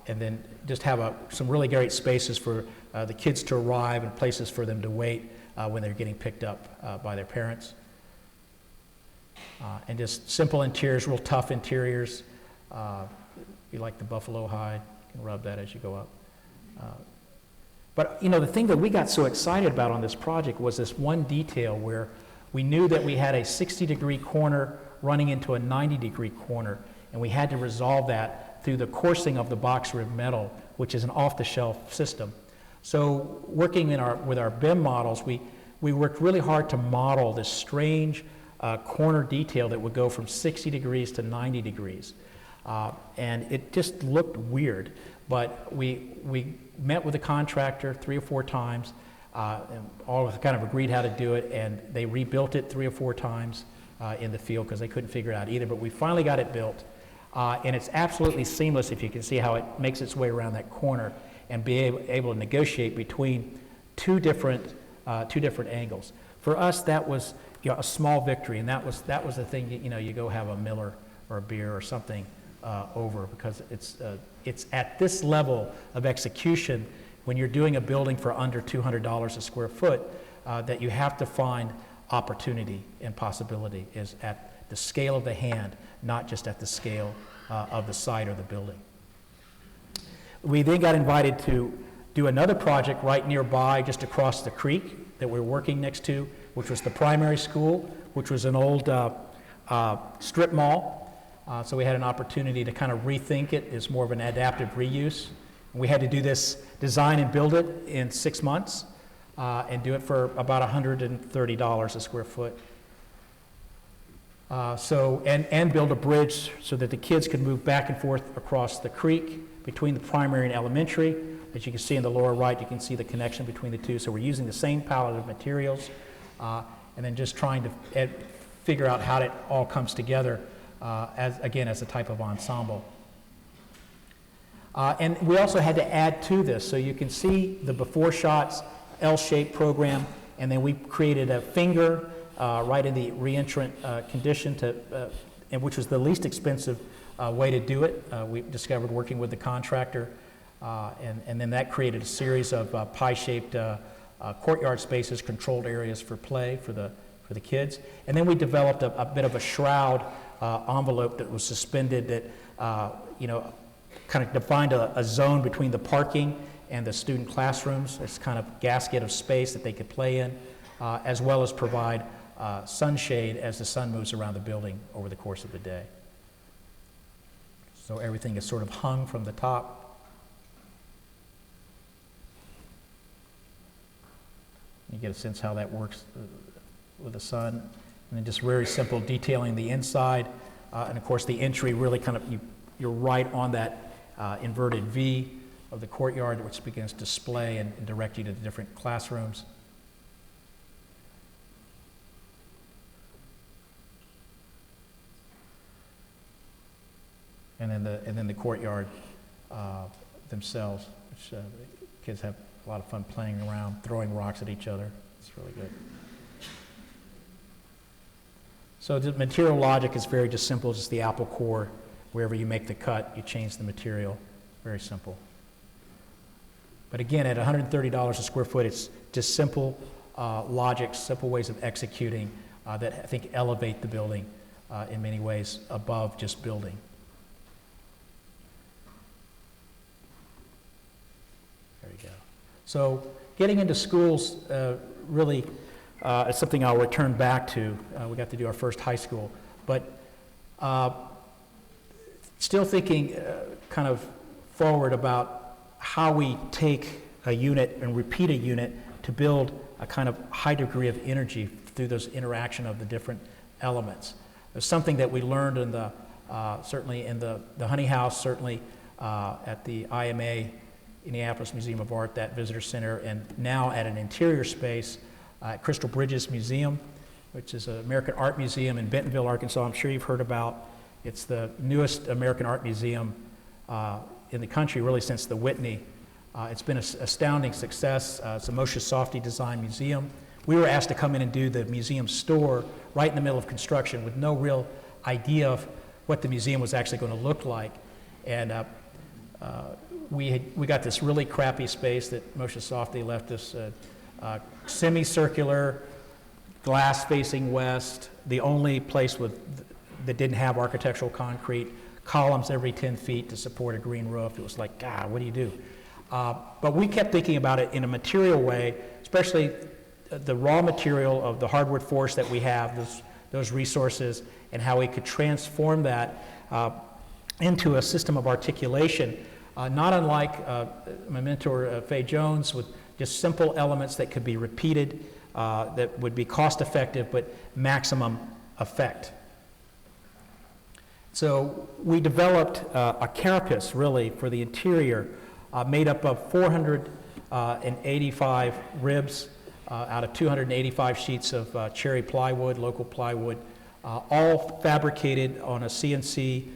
And then just have some really great spaces for the kids to arrive and places for them to wait when they're getting picked up by their parents. And just simple interiors, real tough interiors. You like the buffalo hide, you can rub that as you go up. But you know, the thing that we got so excited about on this project was this one detail where we knew that we had a 60-degree corner running into a 90-degree corner, and we had to resolve that through the coursing of the box rib metal, which is an off-the-shelf system. So working with our BIM models, we worked really hard to model this strange corner detail that would go from 60 degrees to 90 degrees. And it just looked weird, but we met with the contractor 3 or 4 times, and all kind of agreed how to do it, and they rebuilt it 3 or 4 times in the field because they couldn't figure it out either, but we finally got it built. And it's absolutely seamless, if you can see how it makes its way around that corner and be able to negotiate between two different angles. For us, that was, you know, a small victory, and that was the thing, you know, you go have a Miller or a beer or something over, because it's at this level of execution when you're doing a building for under $200 a square foot that you have to find opportunity and possibility is at the scale of the hand, not just at the scale of the site or the building. We then got invited to do another project right nearby, just across the creek that we're working next to, which was the primary school, which was an old strip mall. So we had an opportunity to kind of rethink it as more of an adaptive reuse. We had to do this, design and build it in 6 months, and do it for about $130 a square foot. And build a bridge so that the kids could move back and forth across the creek between the primary and elementary. As you can see in the lower right, you can see the connection between the two. So we're using the same palette of materials, and then just trying to figure out how it all comes together as a type of ensemble. And we also had to add to this. So you can see the before shots, L-shaped program, and then we created a finger right in the reentrant condition, and which was the least expensive way to do it. We discovered working with the contractor, and then that created a series of pie-shaped courtyard spaces, controlled areas for play for the kids. And then we developed a bit of a shroud envelope that was suspended that kind of defined a zone between the parking and the student classrooms. It's kind of gasket of space that they could play in, as well as provide sunshade as the sun moves around the building over the course of the day. So everything is sort of hung from the top. You get a sense how that works with the sun. And then just very simple detailing the inside. And of course the entry really kind of, you're right on that inverted V of the courtyard, which begins to display and direct you to the different classrooms. And then the courtyard themselves, which the kids have a lot of fun playing around, throwing rocks at each other. It's really good. So the material logic is very just simple, just the apple core. Wherever you make the cut, you change the material. Very simple. But again, at $130 a square foot, it's just simple logic, simple ways of executing that I think elevate the building in many ways above just building. There you go. So getting into schools really is something I'll return back to. We got to do our first high school. But still thinking kind of forward about how we take a unit and repeat a unit to build a kind of high degree of energy through those interaction of the different elements. There's something that we learned in the certainly in the Honey House, certainly at the IMA, Indianapolis Museum of Art, that visitor center, and now at an interior space at Crystal Bridges Museum, which is an American art museum in Bentonville, Arkansas. I'm sure you've heard about. It's the newest American art museum in the country, really, since the Whitney. It's been an astounding success. It's a Moshe Safdie design museum. We were asked to come in and do the museum store right in the middle of construction with no real idea of what the museum was actually going to look like. And we got this really crappy space that Moshe Safdie left us, semicircular, glass facing west, the only place that didn't have architectural concrete, columns every 10 feet to support a green roof. It was like, God, what do you do? But we kept thinking about it in a material way, especially the raw material of the hardwood forest that we have, those resources, and how we could transform that into a system of articulation, not unlike my mentor, Fay Jones, with just simple elements that could be repeated, that would be cost effective, but maximum effect. So we developed a carapace, really, for the interior, made up of 485 ribs out of 285 sheets of cherry plywood, local plywood, all fabricated on a CNC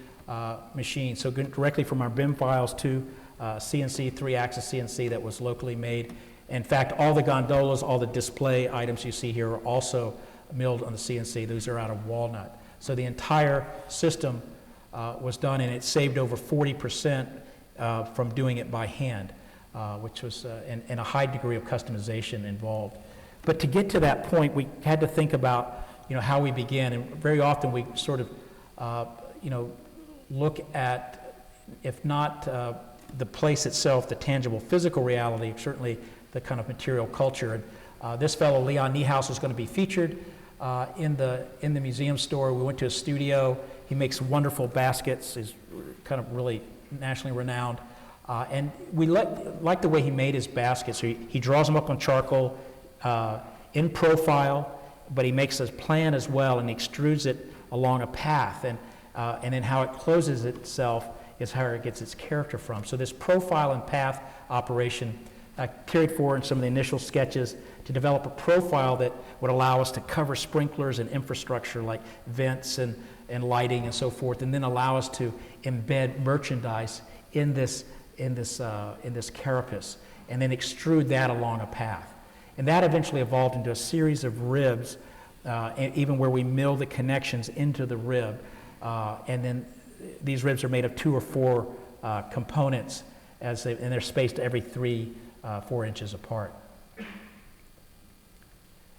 machine. So directly from our BIM files to CNC, 3-axis CNC that was locally made. In fact, all the gondolas, all the display items you see here are also milled on the CNC. Those are out of walnut. So the entire system was done, and it saved over 40% from doing it by hand, which was and a high degree of customization involved. But to get to that point, we had to think about, how we began, and very often we sort of, look at, if not the place itself, the tangible physical reality, certainly the kind of material culture. And this fellow, Leon Niehaus, is going to be featured in the museum store. We went to his studio. He makes wonderful baskets. He's kind of really nationally renowned. And we like the way he made his baskets. So he draws them up on charcoal in profile, but he makes a plan as well, and he extrudes it along a path. And then how it closes itself is how it gets its character from. So this profile and path operation carried forward in some of the initial sketches to develop a profile that would allow us to cover sprinklers and infrastructure like vents and lighting and so forth, and then allow us to embed merchandise in this carapace, and then extrude that along a path. And that eventually evolved into a series of ribs, and even where we mill the connections into the rib. And then these ribs are made of 2 or 4 components, and they're spaced every 4 inches apart.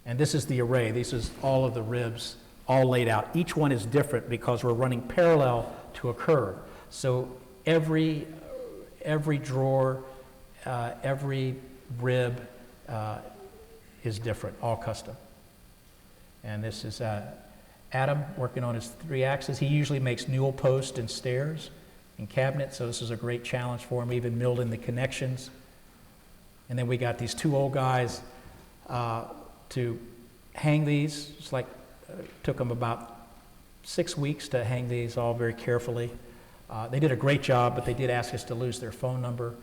And this is the array. This is all of the ribs, all laid out. Each one is different because we're running parallel to a curve. So every drawer, every rib is different, all custom. And this is Adam working on his 3-axis. He usually makes newel posts and stairs and cabinets, so this is a great challenge for him, even milled in the connections. And then we got these 2 old guys to hang these. It's like took them about 6 weeks to hang these all very carefully. They did a great job, but they did ask us to lose their phone number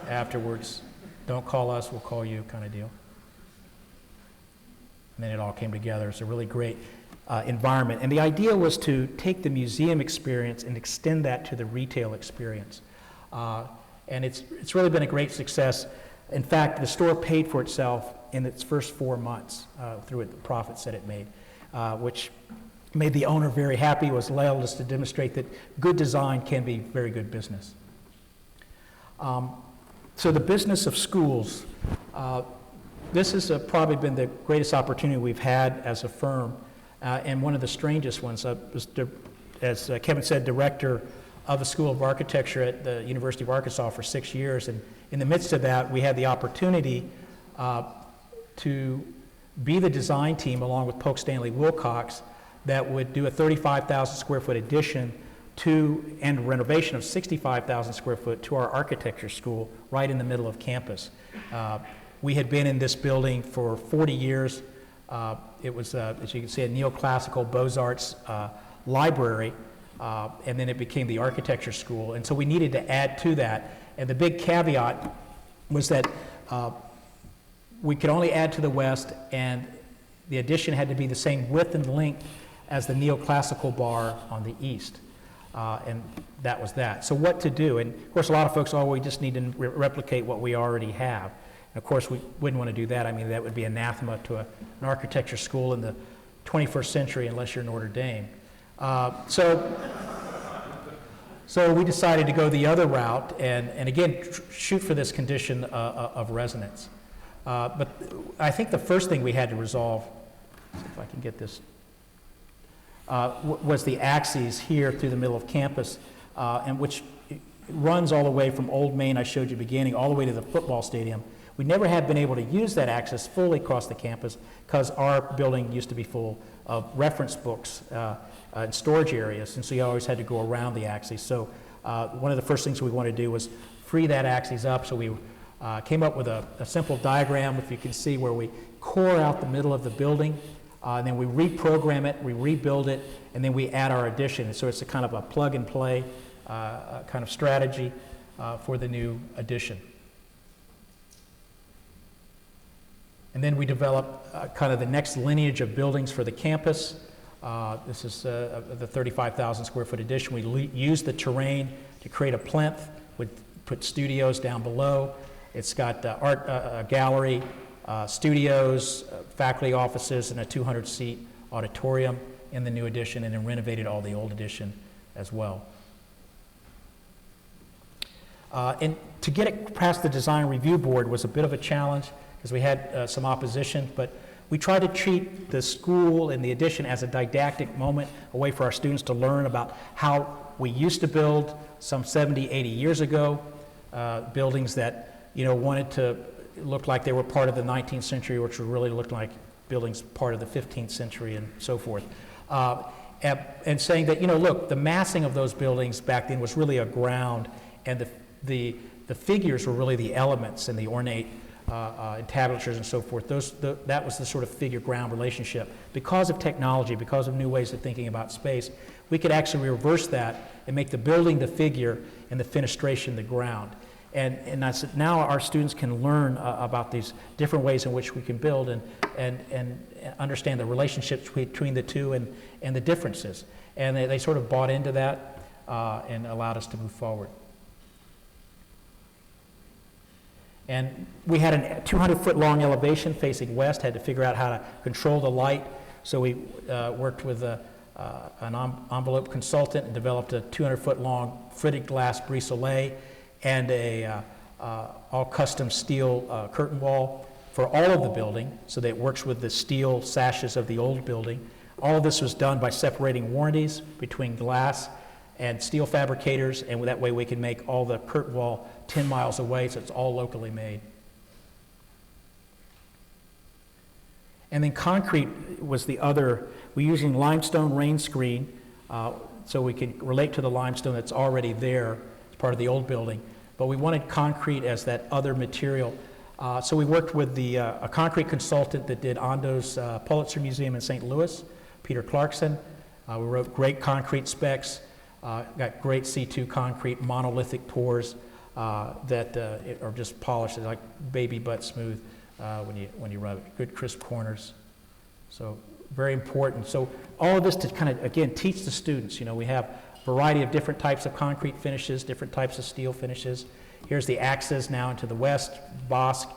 afterwards. Don't call us, we'll call you, kind of deal. And then it all came together. It's a really great environment. And the idea was to take the museum experience and extend that to the retail experience. And it's really been a great success. In fact, the store paid for itself in its first 4 months through the profits that it made, which made the owner very happy, was allowed us to demonstrate that good design can be very good business. So the business of schools, this has probably been the greatest opportunity we've had as a firm, and one of the strangest ones. As Kevin said, director of the School of Architecture at the University of Arkansas for 6 years, and in the midst of that, we had the opportunity to be the design team along with Polk Stanley Wilcox that would do a 35,000 square foot addition to and renovation of 65,000 square foot to our architecture school right in the middle of campus. We had been in this building for 40 years. It was, as you can see, a neoclassical Beaux-Arts library, and then it became the architecture school. And so we needed to add to that. And the big caveat was that we could only add to the west, and the addition had to be the same width and length as the neoclassical bar on the east. And that was that. So what to do? And of course, a lot of folks, we just need to replicate what we already have. And of course, we wouldn't want to do that. I mean, that would be anathema to an architecture school in the 21st century unless you're Notre Dame. So we decided to go the other route and again, shoot for this condition of resonance. But I think the first thing we had to resolve, see if I can get this, was the axes here through the middle of campus, and which runs all the way from Old Main, I showed you beginning, all the way to the football stadium. We never have been able to use that access fully across the campus because our building used to be full of reference books and storage areas, and so you always had to go around the axes. So one of the first things we wanted to do was free that axis up, so we came up with a simple diagram, if you can see, where we core out the middle of the building, and then we reprogram it, we rebuild it, and then we add our addition. So it's a kind of a plug-and-play kind of strategy for the new addition. And then we develop kind of the next lineage of buildings for the campus. This is the 35,000 square foot addition. We use the terrain to create a plinth, we put studios down below. It's got art gallery, studios, faculty offices, and a 200-seat auditorium in the new addition, and then renovated all the old addition as well. And to get it past the design review board was a bit of a challenge because we had some opposition, but we tried to treat the school and the addition as a didactic moment, a way for our students to learn about how we used to build some 70, 80 years ago, buildings that wanted to look like they were part of the 19th century, which really looked like buildings part of the 15th century and so forth. And saying that, look, the massing of those buildings back then was really a ground, and the figures were really the elements and the ornate entablatures and so forth. That was the sort of figure-ground relationship. Because of technology, because of new ways of thinking about space, we could actually reverse that and make the building the figure and the fenestration the ground. And I said, now our students can learn about these different ways in which we can build and understand the relationships between the two and the differences. And they sort of bought into that and allowed us to move forward. And we had a 200-foot long elevation facing west, had to figure out how to control the light. So we worked with an envelope consultant and developed a 200-foot long fritted glass brise-soleil and a all custom steel curtain wall for all of the building, so that it works with the steel sashes of the old building. All of this was done by separating warranties between glass and steel fabricators, and that way we can make all the curtain wall 10 miles away, so it's all locally made. And then concrete was the other. We're using limestone rain screen, so we can relate to the limestone that's already there as part of the old building. But we wanted concrete as that other material. So we worked with a concrete consultant that did Ondo's Pulitzer Museum in St. Louis, Peter Clarkson. We wrote great concrete specs, got great C2 concrete monolithic pours that are just polished, like baby butt smooth when you rub it. Good crisp corners. So very important. So all of this to kind of, again, teach the students. We have a variety of different types of concrete finishes, different types of steel finishes. Here's the axis now into the west. Bosque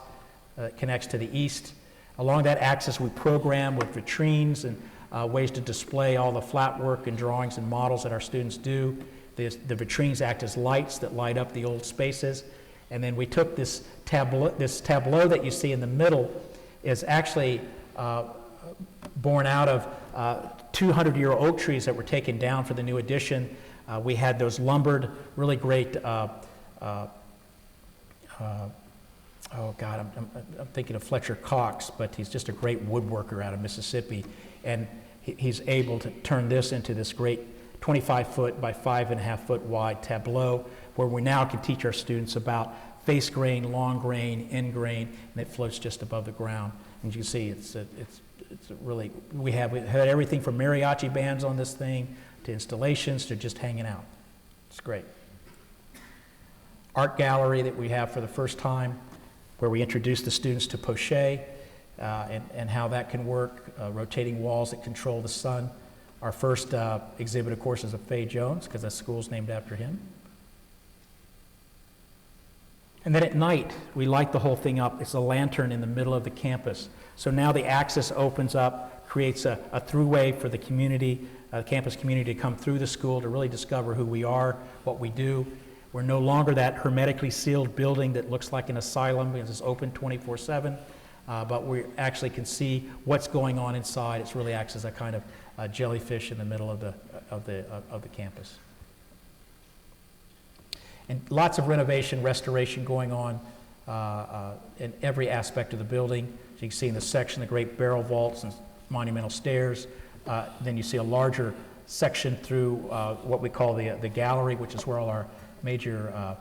connects to the east. Along that axis, we program with vitrines and ways to display all the flat work and drawings and models that our students do. The vitrines act as lights that light up the old spaces. And then we took this tableau that you see in the middle is actually born out of 200-year oak trees that were taken down for the new addition. We had those lumbered, really great, oh God, I'm thinking of Fletcher Cox, but he's just a great woodworker out of Mississippi. And he's able to turn this into this great 25-foot by 5.5-foot wide tableau, where we now can teach our students about face grain, long grain, end grain, and it floats just above the ground. And you can see it's really, we had everything from mariachi bands on this thing to installations to just hanging out. It's great. Art gallery that we have for the first time, where we introduce the students to poché and how that can work, rotating walls that control the sun. Our first exhibit, of course, is of Fay Jones, because the school's named after him. And then at night, we light the whole thing up. It's a lantern in the middle of the campus. So now the axis opens up, creates a throughway for the community, the campus community, to come through the school to really discover who we are, what we do. We're no longer that hermetically sealed building that looks like an asylum because it's open 24/7. but we actually can see what's going on inside. It really acts as a kind of jellyfish in the middle of the campus. And lots of renovation, restoration going on in every aspect of the building. So you can see in this section the great barrel vaults and monumental stairs. Then you see a larger section through what we call the gallery, which is where all our major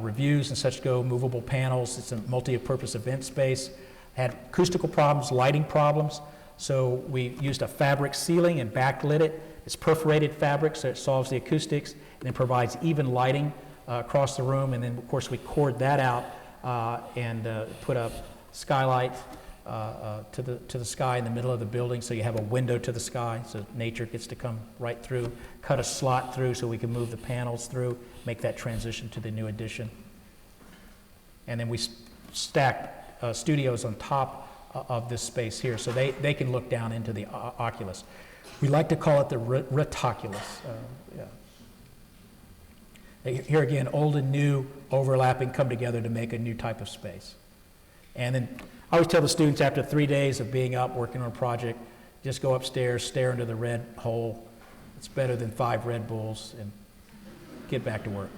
reviews and such go, movable panels. It's a multi-purpose event space. Had acoustical problems, lighting problems, so we used a fabric ceiling and backlit it. It's perforated fabric, so it solves the acoustics and then provides even lighting across the room. And then, of course, we cored that out and put a skylight to the sky in the middle of the building, so you have a window to the sky, so nature gets to come right through. Cut a slot through so we can move the panels through, make that transition to the new addition. And then we stacked studios on top of this space here, so they can look down into the oculus. We like to call it the retoculus. Here again, old and new overlapping come together to make a new type of space. And then I always tell the students after 3 days of being up working on a project, just go upstairs, stare into the red hole. It's better than 5 Red Bulls, and get back to work.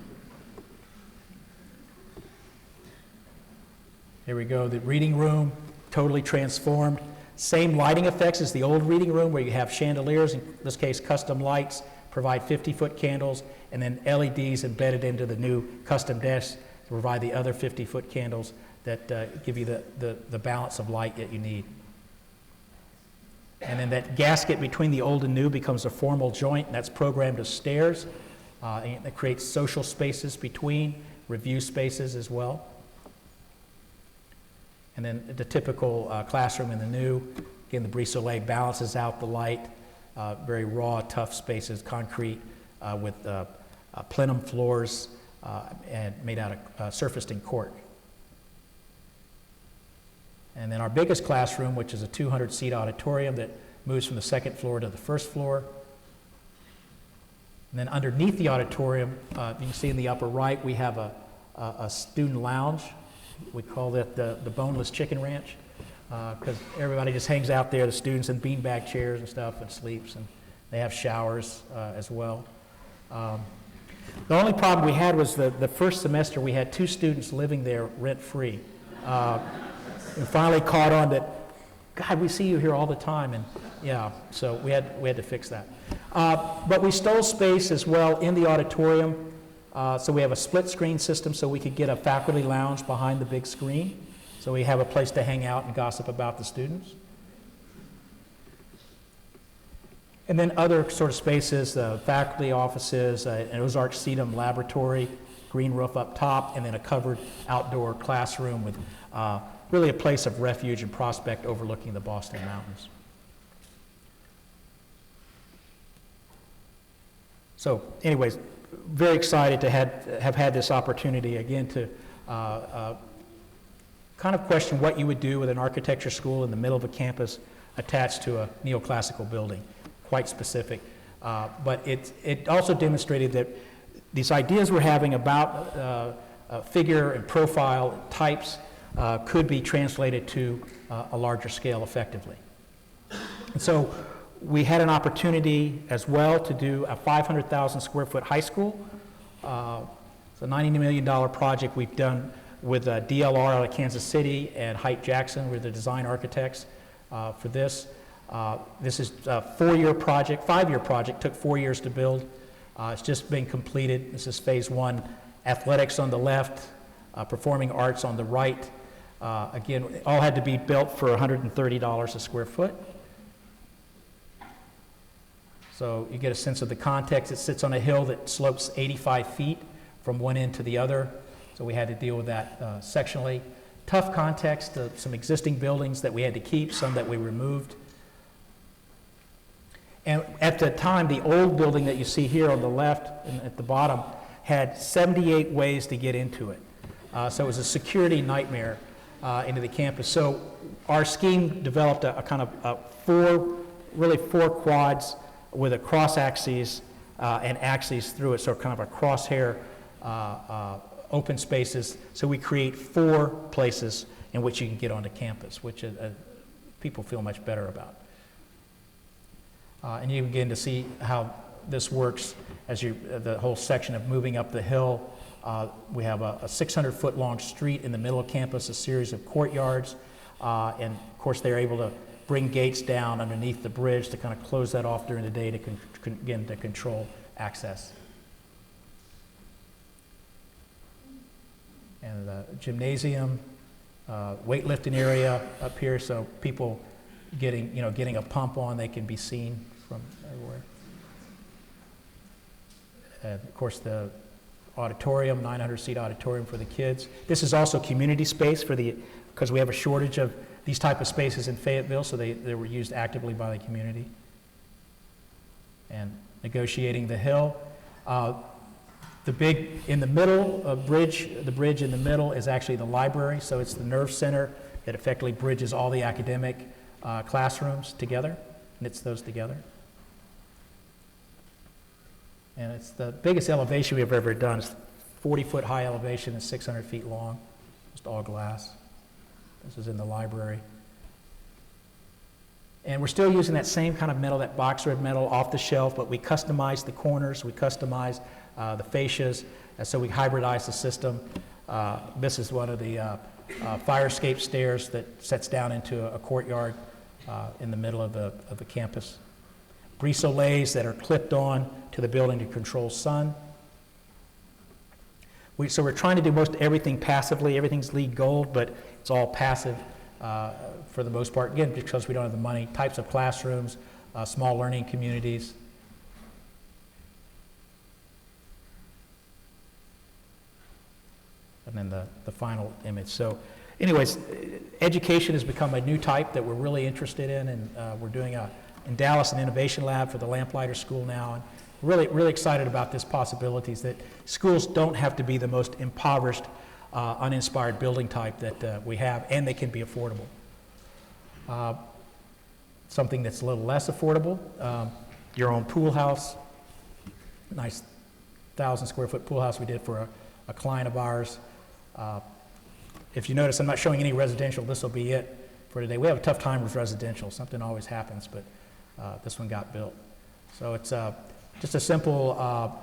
Here we go, the reading room, totally transformed. Same lighting effects as the old reading room, where you have chandeliers, in this case custom lights, provide 50-foot candles, and then LEDs embedded into the new custom desks to provide the other 50-foot candles that give you the balance of light that you need. And then that gasket between the old and new becomes a formal joint, and that's programmed as stairs. And it creates social spaces between, review spaces as well. And then the typical classroom in the new, again, the brise soleil balances out the light, very raw, tough spaces, concrete with plenum floors and made out of surfaced in cork. And then our biggest classroom, which is a 200-seat auditorium that moves from the second floor to the first floor. And then underneath the auditorium, you can see in the upper right, we have a student lounge. We call it the boneless chicken ranch, because everybody just hangs out there, the students in beanbag chairs and stuff, and sleeps, and they have showers as well. The only problem we had was the first semester we had 2 students living there rent-free. We finally caught on that, God, we see you here all the time, and yeah, so we had to fix that. But we stole space as well in the auditorium. So we have a split screen system so we could get a faculty lounge behind the big screen. So we have a place to hang out and gossip about the students. And then other sort of spaces, faculty offices, an Ozark Sedum laboratory, green roof up top, and then a covered outdoor classroom with really a place of refuge and prospect overlooking the Boston Mountains. So anyways, very excited to have had this opportunity again to kind of question what you would do with an architecture school in the middle of a campus attached to a neoclassical building, quite specific. But it also demonstrated that these ideas we're having about figure and profile types could be translated to a larger scale effectively. And so we had an opportunity as well to do a 500,000 square foot high school. It's a $90 million project we've done with DLR out of Kansas City and Height Jackson. We're the design architects for this. This is a 4-year project, 5-year project, took 4 years to build. It's just been completed. This is phase 1, athletics on the left, performing arts on the right. Again, all had to be built for $130 a square foot. So you get a sense of the context. It sits on a hill that slopes 85 feet from one end to the other. So we had to deal with that sectionally. Tough context, some existing buildings that we had to keep, some that we removed. And at the time, the old building that you see here on the left and at the bottom had 78 ways to get into it. So it was a security nightmare into the campus. So our scheme developed a kind of four quads with a cross axes and axes through it, so kind of a crosshair open spaces, so we create 4 places in which you can get onto campus, which people feel much better about. And you begin to see how this works as the whole section of moving up the hill. We have a 600-foot long street in the middle of campus, a series of courtyards, and of course they're able to bring gates down underneath the bridge to kind of close that off during the day to begin to control access. And the gymnasium, weightlifting area up here, so people getting a pump on, they can be seen from everywhere. And of course, the auditorium, 900-seat auditorium for the kids. This is also community space because we have a shortage of these type of spaces in Fayetteville, so they were used actively by the community. And negotiating the hill. The big, in the middle, the bridge in the middle is actually the library, so it's the nerve center that effectively bridges all the academic classrooms together, knits those together. And it's the biggest elevation we've ever done. It's 40-foot high elevation and 600 feet long, just all glass. This is in the library. And we're still using that same kind of metal, that box red metal off the shelf, but we customize the corners, we customize the fascias, and so we hybridize the system. This is one of the fire escape stairs that sets down into a courtyard in the middle of the campus. Brise-soleils that are clipped on to the building to control sun. So we're trying to do most everything passively. Everything's LEED gold, but it's all passive for the most part. Again, because we don't have the money. Types of classrooms, small learning communities. And then the final image. So anyways, education has become a new type that we're really interested in, and we're doing in Dallas an innovation lab for the Lamplighter School now, and really excited about this possibilities that schools don't have to be the most impoverished, uninspired building type that we have, and they can be affordable. Something that's a little less affordable, your own pool house, nice 1,000 square foot pool house we did for a client of ours. If you notice, I'm not showing any residential. This will be it for today. We have a tough time with residential. Something always happens, but this one got built. So it's just a simple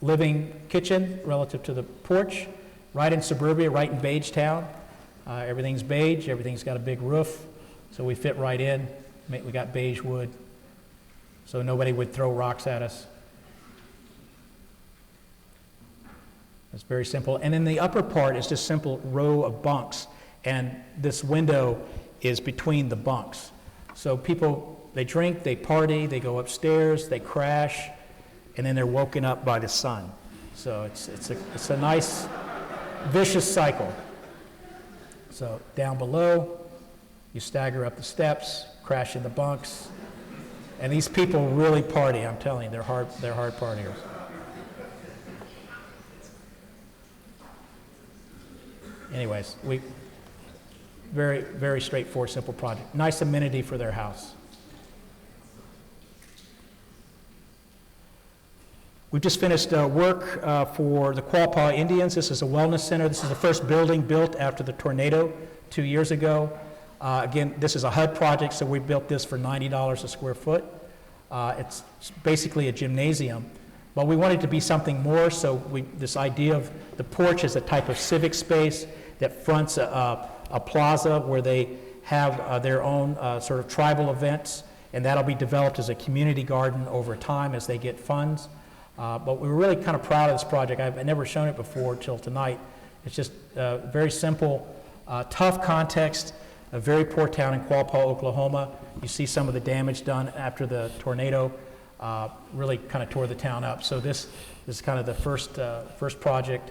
living kitchen relative to the porch, right in suburbia, right in Beige Town. Everything's beige. Everything's got a big roof, so we fit right in. We got beige wood, so nobody would throw rocks at us. It's very simple. And then the upper part is just simple row of bunks, and this window is between the bunks. So people, they drink, they party, they go upstairs, they crash, and then they're woken up by the sun. So it's a nice vicious cycle. So down below, you stagger up the steps, crash in the bunks, and these people really party. I'm telling you, they're hard partiers. Anyways, very, very straightforward, simple project. Nice amenity for their house. We've just finished work for the Quapaw Indians. This is a wellness center. This is the first building built after the tornado 2 years ago. Again, this is a HUD project, so we built this for $90 a square foot. It's basically a gymnasium, but we wanted it to be something more, so this idea of the porch as a type of civic space that fronts a plaza where they have their own sort of tribal events, and that'll be developed as a community garden over time as they get funds. But we were really kind of proud of this project. I've never shown it before till tonight. It's just very simple, tough context, a very poor town in Quapaw, Oklahoma. You see some of the damage done after the tornado really kind of tore the town up. So this is kind of the first project.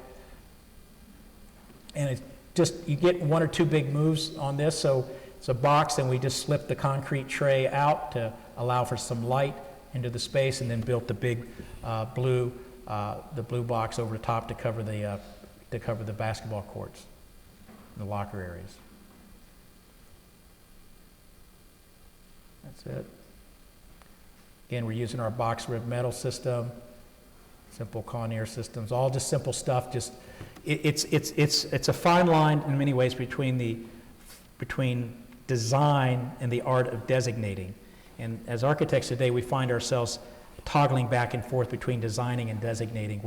And it's just, you get one or two big moves on this. So it's a box, and we just slipped the concrete tray out to allow for some light into the space, and then built the big blue box over the top to cover the basketball courts, and the locker areas. That's it. Again, we're using our box rib metal system. simple Conair systems, all just simple stuff. Just it's a fine line in many ways between design and the art of designating. And as architects today, we find ourselves toggling back and forth between designing and designating,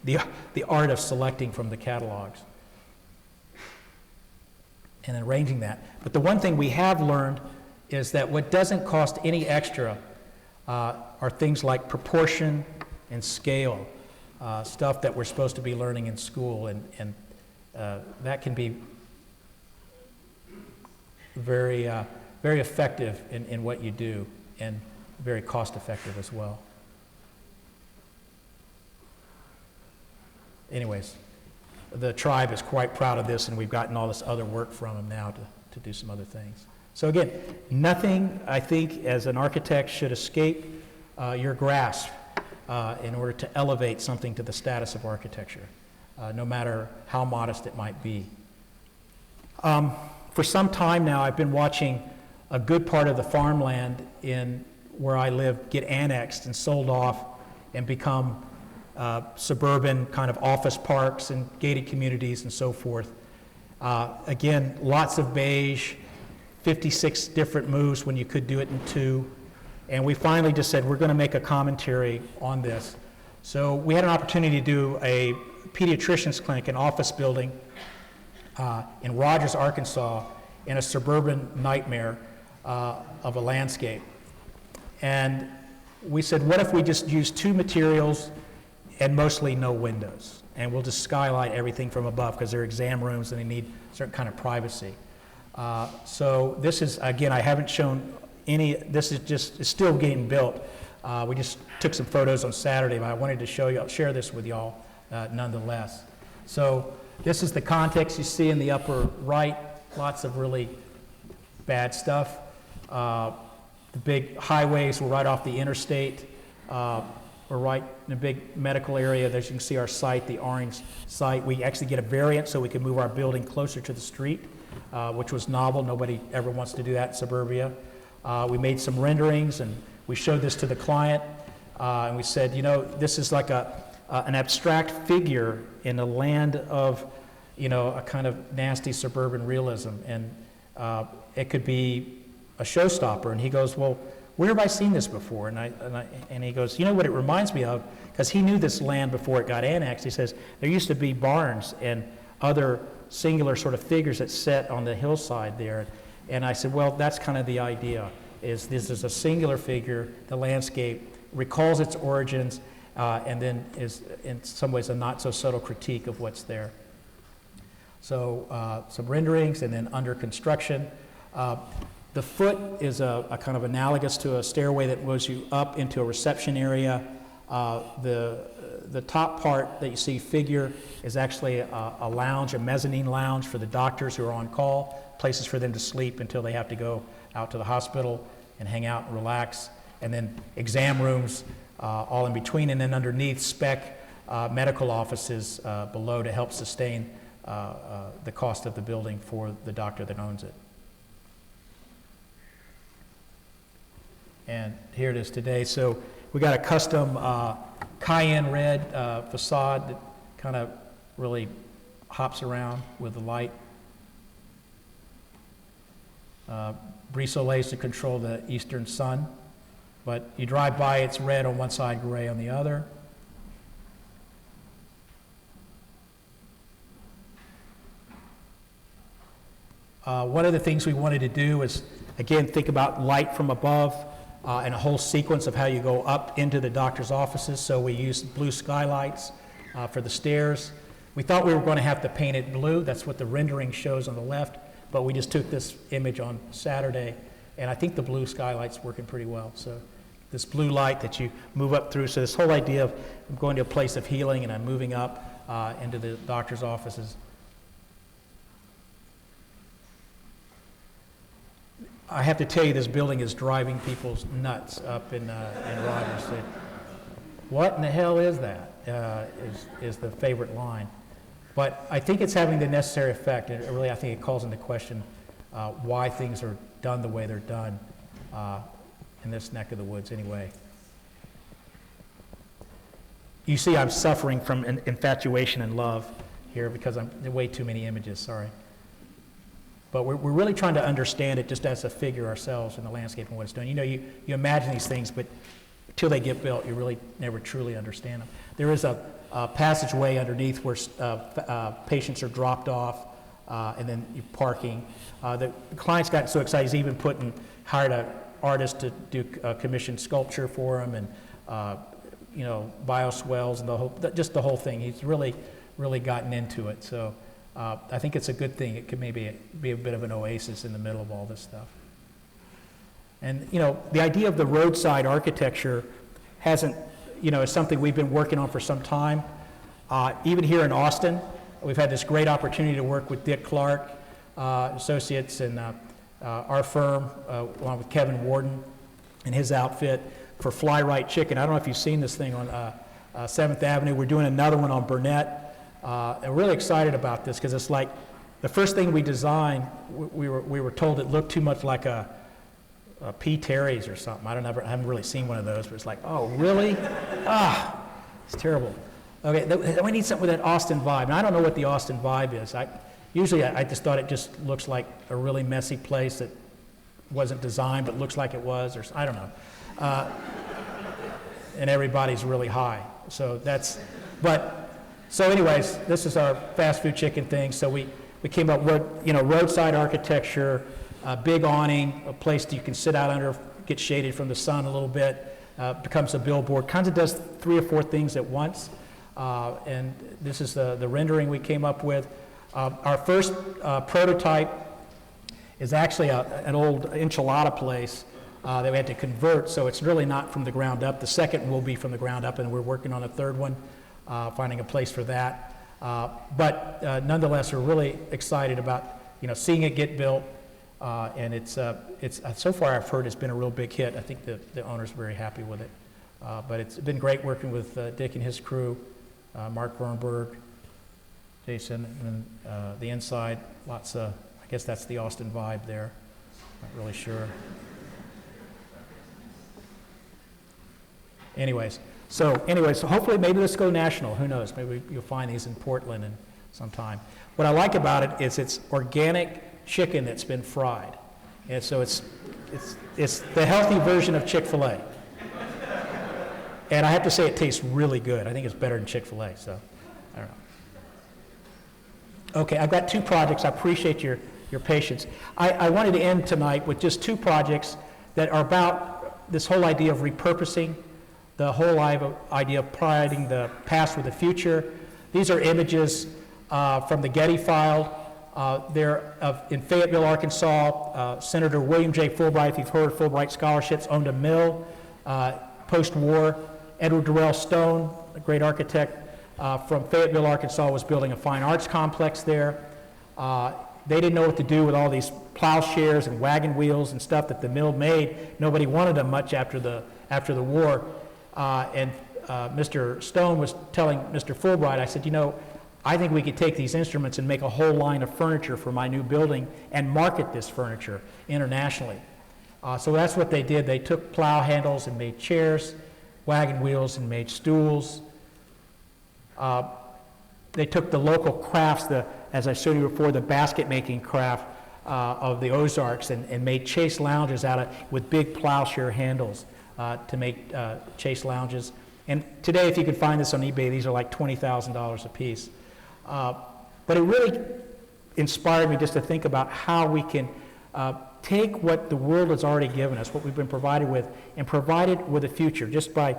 the art of selecting from the catalogs and arranging that. But the one thing we have learned is that what doesn't cost any extra are things like proportion and scale, stuff that we're supposed to be learning in school, and that can be very, very effective in what you do, and very cost effective as well. Anyways, the tribe is quite proud of this, and we've gotten all this other work from them now to do some other things. So again, nothing I think as an architect should escape your grasp in order to elevate something to the status of architecture, no matter how modest it might be. For some time now, I've been watching a good part of the farmland in where I live get annexed and sold off and become suburban kind of office parks and gated communities and so forth. Again, lots of beige, 56 different moves when you could do it in 2. And we finally just said, we're going to make a commentary on this. So we had an opportunity to do a pediatrician's clinic, an office building in Rogers, Arkansas, in a suburban nightmare of a landscape. And we said, what if we just use 2 materials and mostly no windows? And we'll just skylight everything from above, because they're exam rooms and they need a certain kind of privacy. So this is, again, I haven't shown any, this is just, it's still getting built. We just took some photos on Saturday, but I wanted to show you, I'll share this with y'all nonetheless. So this is the context you see in the upper right, lots of really bad stuff. The big highways were right off the interstate. We're right in a big medical area. As you can see our site, the orange site. We actually get a variance so we can move our building closer to the street, which was novel. Nobody ever wants to do that in suburbia. We made some renderings, and we showed this to the client, and we said, you know, this is like an abstract figure in a land of, you know, a kind of nasty suburban realism, and it could be a showstopper. And he goes, well, where have I seen this before? And he goes, you know what it reminds me of? Because he knew this land before it got annexed. He says, there used to be barns and other singular sort of figures that sat on the hillside there. And I said, well, that's kind of the idea, is this is a singular figure, the landscape recalls its origins, and then is in some ways a not so subtle critique of what's there. So some renderings, and then under construction. The foot is a kind of analogous to a stairway that moves you up into a reception area. The top part that you see figure is actually a lounge, a mezzanine lounge for the doctors who are on call, places for them to sleep until they have to go out to the hospital and hang out and relax. And then exam rooms all in between, and then underneath spec medical offices below to help sustain the cost of the building for the doctor that owns it. And here it is today. So we got a custom cayenne red facade that kind of really hops around with the light. Brise soleils to control the eastern sun. But you drive by, it's red on one side, gray on the other. One of the things we wanted to do is, again, think about light from above and a whole sequence of how you go up into the doctor's offices. So we used blue skylights for the stairs. We thought we were going to have to paint it blue. That's what the rendering shows on the left. But we just took this image on Saturday, and I think the blue skylight's working pretty well. So this blue light that you move up through. So this whole idea of I'm going to a place of healing and I'm moving up into the doctor's offices. I have to tell you, this building is driving people's nuts up in Rogers. What in the hell is that? Is the favorite line. But I think it's having the necessary effect. And really, I think it calls into question why things are done the way they're done in this neck of the woods anyway. You see I'm suffering from infatuation and love here because there are way too many images, sorry. But we're really trying to understand it just as a figure ourselves in the landscape and what it's doing. You know, you imagine these things, but until they get built, you really never truly understand them. There is a passageway underneath where patients are dropped off, and then you're parking. The client's gotten so excited, he's even hired an artist to do commissioned sculpture for him, and you know, bioswells and just the whole thing. He's really gotten into it. So I think it's a good thing. It could maybe be a bit of an oasis in the middle of all this stuff. And you know, the idea of the roadside architecture is something we've been working on for some time. Even here in Austin, we've had this great opportunity to work with Dick Clark Associates and our firm, along with Kevin Warden and his outfit, for Fly Right Chicken. I don't know if you've seen this thing on 7th Avenue. We're doing another one on Burnett. I'm really excited about this because it's like the first thing we designed, we were told it looked too much like a P. Terry's or something. I haven't really seen one of those, but it's like, oh, really? It's terrible. Okay, we need something with that Austin vibe. And I don't know what the Austin vibe is. Usually I just thought it just looks like a really messy place that wasn't designed but looks like it was, or I don't know. And everybody's really high. So anyways, this is our fast food chicken thing. So we came up with, roadside architecture, a big awning, a place that you can sit out under, get shaded from the sun a little bit, becomes a billboard, kind of does 3 or 4 things at once. And this is the rendering we came up with. Our first prototype is actually an old enchilada place that we had to convert, so it's really not from the ground up. The second will be from the ground up, and we're working on a third one, finding a place for that. But nonetheless, we're really excited about seeing it get built, and it's so far I've heard it's been a real big hit. I think the owner's very happy with it. But it's been great working with Dick and his crew, Mark Vernberg, Jason, and the inside. Lots of, I guess that's the Austin vibe there. Not really sure. Anyways, so hopefully maybe let's go national. Who knows? Maybe you'll find these in Portland in sometime. What I like about it is it's organic chicken that's been fried, and so it's the healthy version of Chick-fil-A. And I have to say it tastes really good. I think it's better than Chick-fil-A. So I don't know. Okay, I've got 2 projects. I appreciate your patience. I wanted to end tonight with just 2 projects that are about this whole idea of repurposing, the whole idea of providing the past with the future. These are images from the Getty file. They're in Fayetteville, Arkansas. Senator William J. Fulbright, if you've heard of Fulbright scholarships, owned a mill post-war. Edward Durrell Stone, a great architect from Fayetteville, Arkansas, was building a fine arts complex there. They didn't know what to do with all these plowshares and wagon wheels and stuff that the mill made. Nobody wanted them much after the war. And Mr. Stone was telling Mr. Fulbright, I said, I think we could take these instruments and make a whole line of furniture for my new building and market this furniture internationally. So that's what they did. They took plow handles and made chairs, wagon wheels and made stools. They took the local crafts, as I showed you before, the basket making craft of the Ozarks and made chase lounges with big plowshare handles to make chase lounges. And today, if you could find this on eBay, these are like $20,000 a piece. But it really inspired me just to think about how we can take what the world has already given us, what we've been provided with, and provide it with a future, just by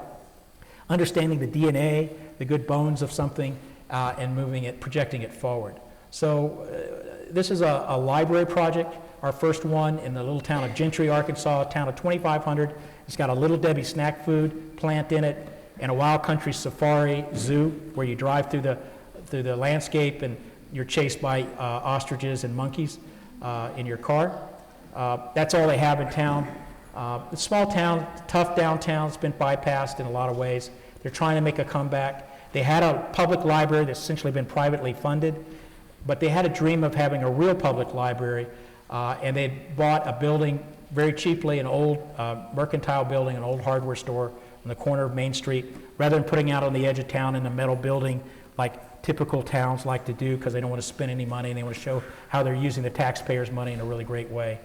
understanding the DNA, the good bones of something, and moving it, projecting it forward. So this is a library project, our first one in the little town of Gentry, Arkansas, a town of 2,500. It's got a Little Debbie snack food plant in it, and a wild country safari zoo where you drive through the landscape and you're chased by ostriches and monkeys in your car. That's all they have in town. It's a small town, tough downtown. It's been bypassed in a lot of ways. They're trying to make a comeback. They had a public library that's essentially been privately funded, but they had a dream of having a real public library, and they bought a building very cheaply, an old mercantile building, an old hardware store on the corner of Main Street, rather than putting out on the edge of town in a metal building like typical towns like to do because they don't want to spend any money and they want to show how they're using the taxpayers' money in a really great way.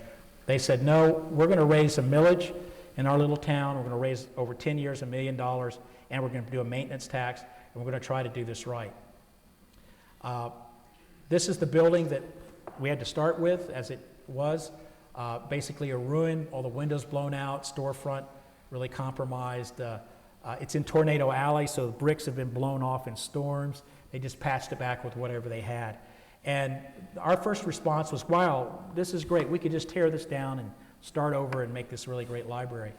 They said, no, we're going to raise a millage in our little town. We're going to raise over 10 years $1 million, and we're going to do a maintenance tax, and we're going to try to do this right. This is the building that we had to start with as it was. Basically a ruin, all the windows blown out, storefront really compromised. It's in Tornado Alley, so the bricks have been blown off in storms. They just patched it back with whatever they had. And our first response was, wow, this is great. We could just tear this down and start over and make this really great library.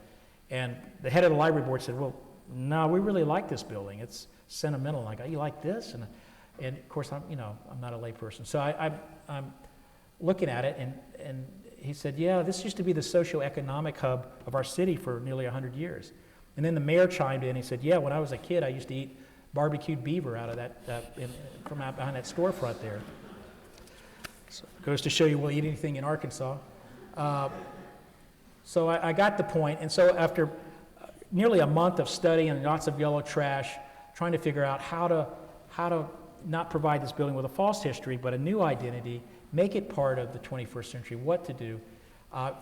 And the head of the library board said, well, no, we really like this building. It's sentimental. Like, oh, you like this? And of course, I'm not a layperson. So I'm looking at it, and he said, yeah, this used to be the socioeconomic hub of our city for nearly 100 years. And then the mayor chimed in. He said, yeah, when I was a kid, I used to eat barbecued beaver out of from out behind that storefront there. So it goes to show you we'll eat anything in Arkansas. So I got the point. And so after nearly a month of study and lots of yellow trash, trying to figure out how to not provide this building with a false history, but a new identity, make it part of the 21st century, what to do,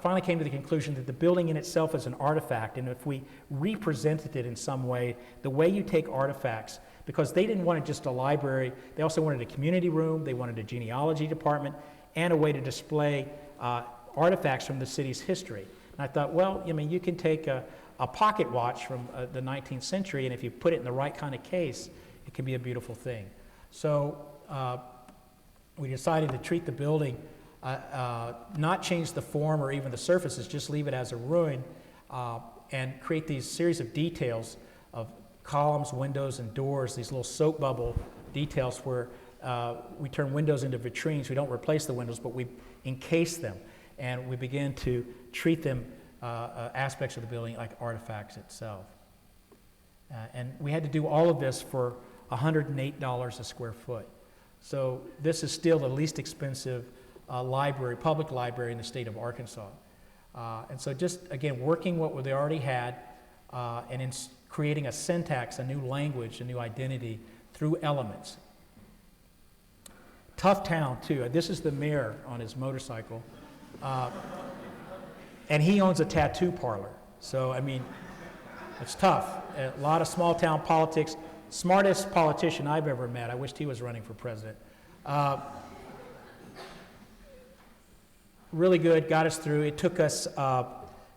finally came to the conclusion that the building in itself is an artifact, and if we represented it in some way, the way you take artifacts, because they didn't want just a library, they also wanted a community room, they wanted a genealogy department, and a way to display artifacts from the city's history. And I thought, well, I mean, you can take a pocket watch from the 19th century, and if you put it in the right kind of case, it can be a beautiful thing. So we decided to treat the building, not change the form or even the surfaces, just leave it as a ruin, and create these series of details of columns, windows, and doors, these little soap bubble details where we turn windows into vitrines. We don't replace the windows, but we encase them, and we begin to treat them, aspects of the building, like artifacts itself. And we had to do all of this for $108 a square foot. So this is still the least expensive library, public library in the state of Arkansas. And so just, again, working what they already had and in creating a syntax, a new language, a new identity through elements. Tough town, too. This is the mayor on his motorcycle. And he owns a tattoo parlor. So, I mean, it's tough. A lot of small town politics. Smartest politician I've ever met. I wished he was running for president. Really good, got us through. It took us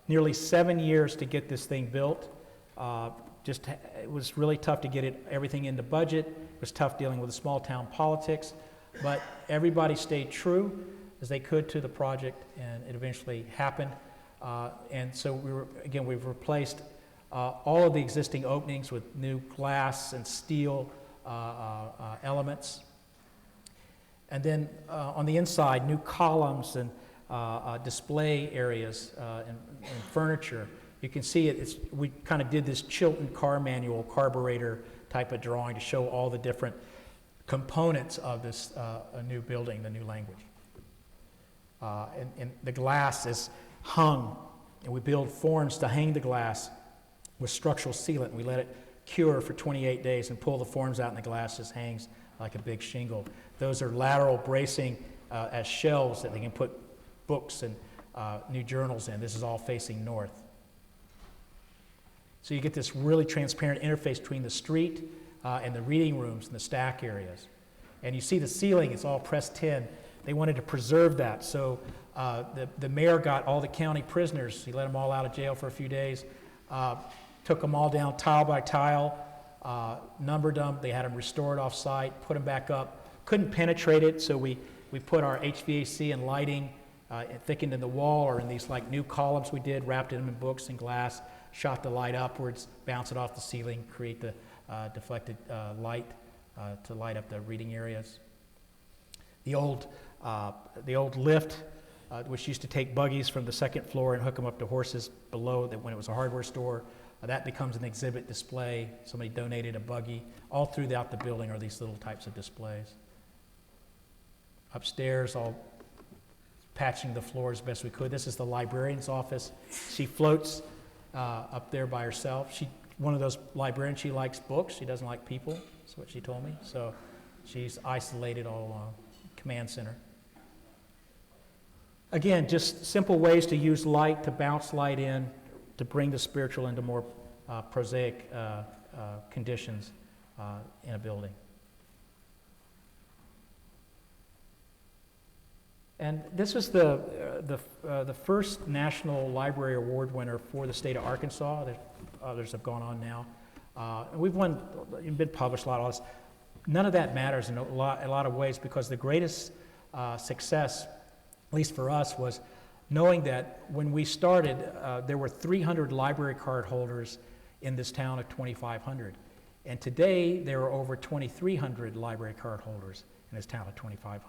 nearly 7 years to get this thing built. It was really tough to get everything into budget. It was tough dealing with the small town politics, but everybody stayed true as they could to the project, and it eventually happened. And so we've replaced all of the existing openings with new glass and steel elements. And then on the inside, new columns and display areas and furniture. You can see we kind of did this Chilton car manual carburetor type of drawing to show all the different components of this new building, the new language. And the glass is hung, and we build forms to hang the glass with structural sealant. We let it cure for 28 days and pull the forms out, and the glass just hangs like a big shingle. Those are lateral bracing as shelves that they can put books and new journals in. This is all facing north. So you get this really transparent interface between the street and the reading rooms and the stack areas. And you see the ceiling, it's all pressed tin. They wanted to preserve that. So the mayor got all the county prisoners. He let them all out of jail for a few days. Took them all down tile by tile, numbered them. They had them restored off-site, put them back up. Couldn't penetrate it, so we put our HVAC and lighting thickened in the wall or in these like new columns we did, wrapped them in books and glass, shot the light upwards, bounce it off the ceiling, create the deflected light to light up the reading areas. The old lift, which used to take buggies from the second floor and hook them up to horses below when it was a hardware store, that becomes an exhibit display. Somebody donated a buggy. All throughout the building are these little types of displays. Upstairs, all patching the floor as best we could. This is the librarian's office. She floats up there by herself. She one of those librarians. She likes books. She doesn't like people. That's what she told me. So she's isolated all along. Command center. Again, just simple ways to use light, to bounce light in, to bring the spiritual into more prosaic conditions in a building. And this was the first National Library Award winner for the state of Arkansas. Others have gone on now. We've been published a lot of this. None of that matters in a lot of ways, because the greatest success, at least for us, was knowing that when we started, there were 300 library card holders in this town of 2,500. And today, there are over 2,300 library card holders in this town of 2,500.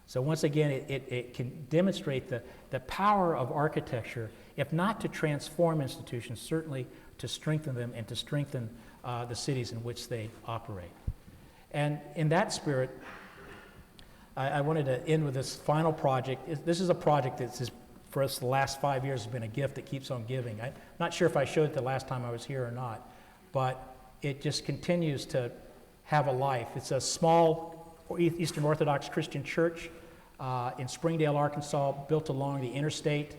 So once again, it can demonstrate the power of architecture, if not to transform institutions, certainly to strengthen them and to strengthen the cities in which they operate. And in that spirit, I wanted to end with this final project. This is a project that's, for us, the last 5 years has been a gift that keeps on giving. I'm not sure if I showed it the last time I was here or not, but it just continues to have a life. It's a small Eastern Orthodox Christian church in Springdale, Arkansas, built along the interstate.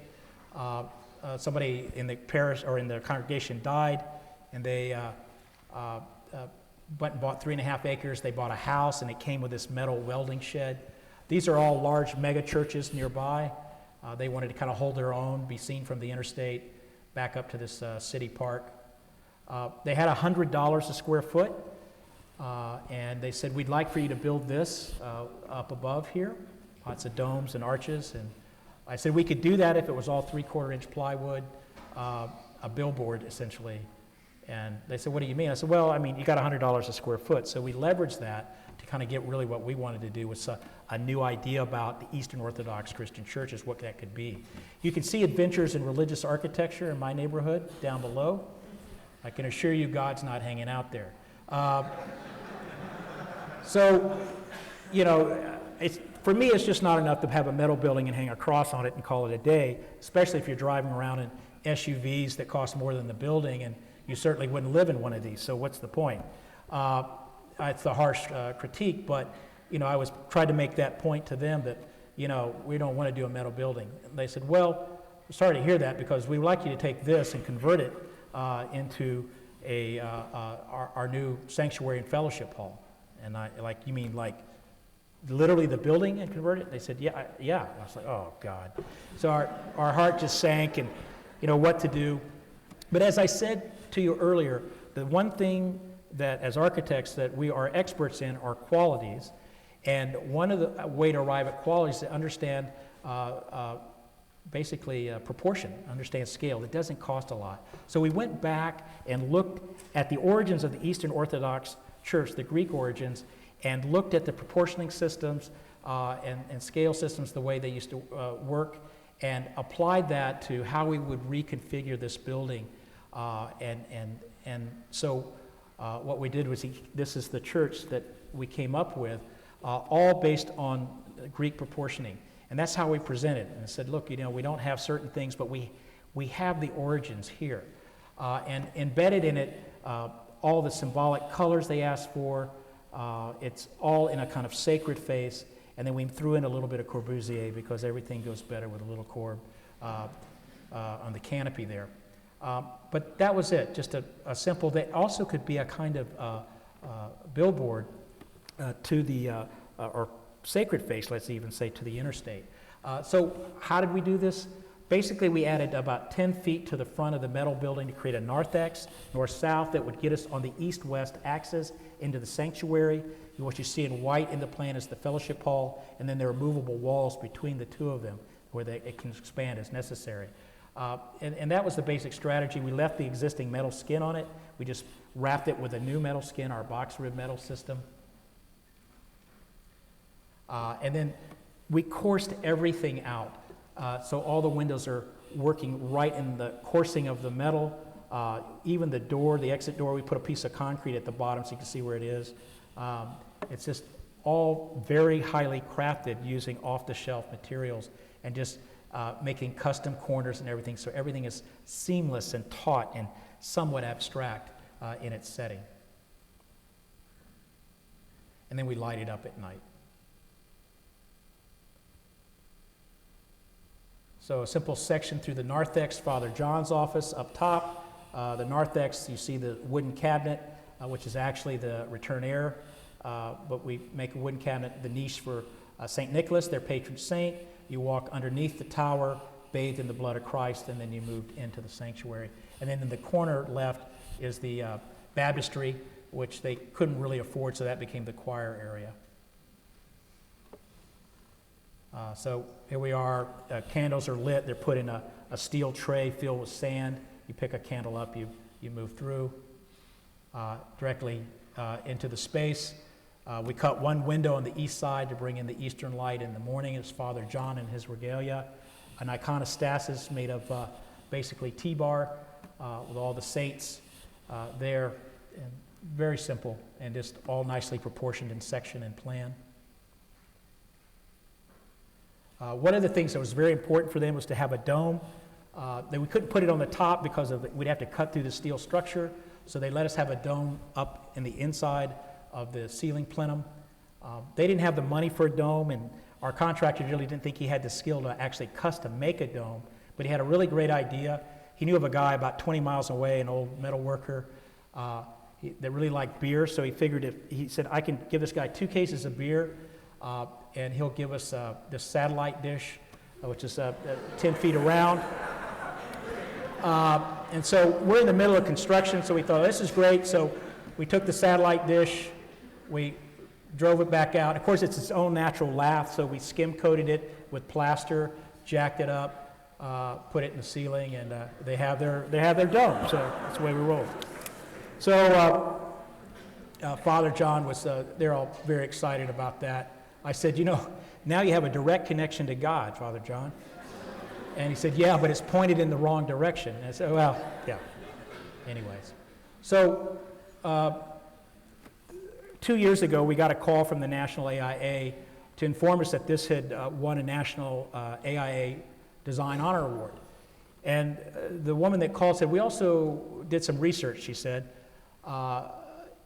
Somebody in the parish or in the congregation died, and they went and bought 3.5 acres. They bought a house, and it came with this metal welding shed. These are all large mega churches nearby. They wanted to kind of hold their own, be seen from the interstate, back up to this city park. They had $100 a square foot. And they said, we'd like for you to build this up above here, lots of domes and arches. And I said we could do that if it was all 3/4-inch plywood, a billboard essentially. And they said, what do you mean? I said, well, I mean, you got $100 a square foot. So we leveraged that to kind of get really what we wanted to do, was a new idea about the Eastern Orthodox Christian churches, what that could be. You can see adventures in religious architecture in my neighborhood down below. I can assure you God's not hanging out there. So, you know, for me, it's just not enough to have a metal building and hang a cross on it and call it a day, especially if you're driving around in SUVs that cost more than the building, and you certainly wouldn't live in one of these, so what's the point? It's a harsh critique, but, you know, I was trying to make that point to them that, you know, we don't want to do a metal building. And they said, well, we're sorry to hear that, because we would like you to take this and convert it into our new sanctuary and fellowship hall. And I like, you mean like literally the building and convert it? They said, yeah. I was like, oh God. So our heart just sank, and you know what to do. But as I said to you earlier, the one thing that as architects that we are experts in are qualities. And one of the way to arrive at qualities is to understand basically proportion, understand scale. It doesn't cost a lot. So we went back and looked at the origins of the Eastern Orthodox Church, the Greek origins, and looked at the proportioning systems and scale systems, the way they used to work, and applied that to how we would reconfigure this building. And so what we did was, this is the church that we came up with, all based on Greek proportioning. And that's how we presented. And I said, look, you know, we don't have certain things, but we have the origins here. And embedded in it, all the symbolic colors they asked for. It's all in a kind of sacred face. And then we threw in a little bit of Corbusier, because everything goes better with a little corb on the canopy there. But that was it, just a simple, that also could be a kind of billboard to the, or sacred face, let's even say, to the interstate. So how did we do this? Basically, we added about 10 feet to the front of the metal building to create a narthex, north-south, that would get us on the east-west axis into the sanctuary. What you see in white in the plan is the fellowship hall, and then there are movable walls between the two of them where it can expand as necessary. And that was the basic strategy. We left the existing metal skin on it. We just wrapped it with a new metal skin, our box rib metal system. And then we coursed everything out. So all the windows are working right in the coursing of the metal. Even the door, the exit door, we put a piece of concrete at the bottom so you can see where it is. It's just all very highly crafted using off-the-shelf materials, and just making custom corners and everything, so everything is seamless and taut and somewhat abstract. in its setting. And then we light it up at night. So a simple section through the narthex, Father John's office up top. The narthex, you see the wooden cabinet, which is actually the return air, but we make a wooden cabinet, the niche for St. Nicholas, their patron saint. You walk underneath the tower, bathed in the blood of Christ, and then you move into the sanctuary. And then in the corner left is the baptistry, which they couldn't really afford, so that became the choir area. So here we are, candles are lit, they're put in a steel tray filled with sand. You pick a candle up, you move through directly into the space. We cut one window on the east side to bring in the eastern light in the morning. It's Father John and his regalia. An iconostasis made of basically T-bar with all the saints there. And very simple and just all nicely proportioned in section and plan. One of the things that was very important for them was to have a dome. We couldn't put it on the top because we'd have to cut through the steel structure, so they let us have a dome up in the inside of the ceiling plenum. They didn't have the money for a dome, and our contractor really didn't think he had the skill to actually custom make a dome, but he had a really great idea. He knew of a guy about 20 miles away, an old metal worker, that really liked beer, so he figured he said, I can give this guy 2 cases of beer, and he'll give us this satellite dish, which is 10 feet around. And so we're in the middle of construction, so we thought, this is great. So we took the satellite dish, we drove it back out. Of course, it's its own natural lath, so we skim coated it with plaster, jacked it up, put it in the ceiling, and they have their dome. So that's the way we roll. So Father John was, they're all very excited about that. I said, now you have a direct connection to God, Father John. And he said, yeah, but it's pointed in the wrong direction. And I said, well, yeah. Anyways. So 2 years ago, we got a call from the National AIA to inform us that this had won a National AIA Design Honor Award. And the woman that called said, we also did some research, she said,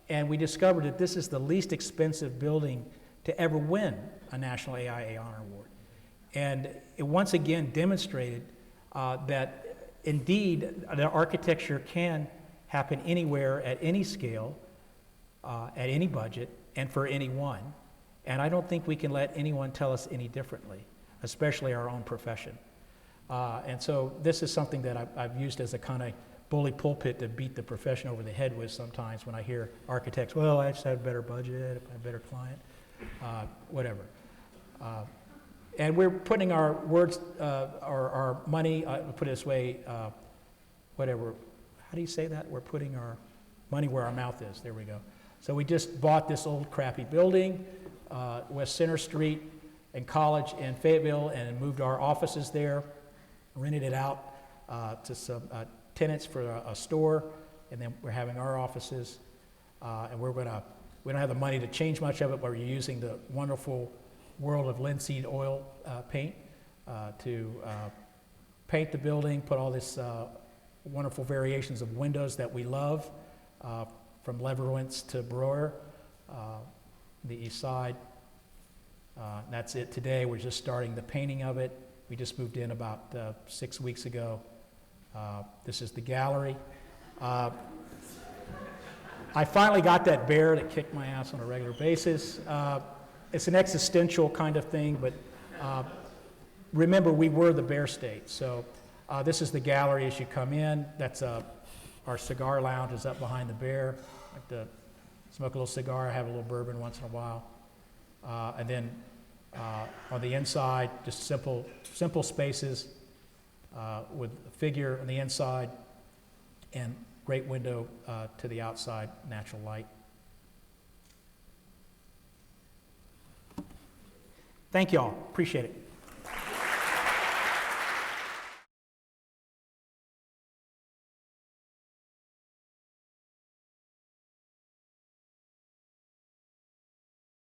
and we discovered that this is the least expensive building to ever win a National AIA Honor Award. And it once again demonstrated that indeed the architecture can happen anywhere, at any scale, at any budget, and for anyone. And I don't think we can let anyone tell us any differently, especially our own profession. And so this is something that I've used as a kind of bully pulpit to beat the profession over the head with sometimes when I hear architects, well, I just had a better budget, a better client, whatever. And we're putting our words, our money, put it this way, whatever, how do you say that? We're putting our money where our mouth is, there we go. So we just bought this old crappy building, West Center Street and College in Fayetteville, and moved our offices there, rented it out to some tenants for a store, and then we're having our offices, and we don't have the money to change much of it, but we're using the wonderful world of linseed oil paint to paint the building, put all this wonderful variations of windows that we love, from Leverwentz to Breuer, the east side. That's it today. We're just starting the painting of it. We just moved in about 6 weeks ago. This is the gallery. I finally got that bear that kicked my ass on a regular basis. It's an existential kind of thing, but remember, we were the bear state. So this is the gallery as you come in. That's our cigar lounge is up behind the bear. I like to smoke a little cigar, have a little bourbon once in a while. And then on the inside, just simple spaces with a figure on the inside and great window to the outside, natural light. Thank you all. Appreciate it.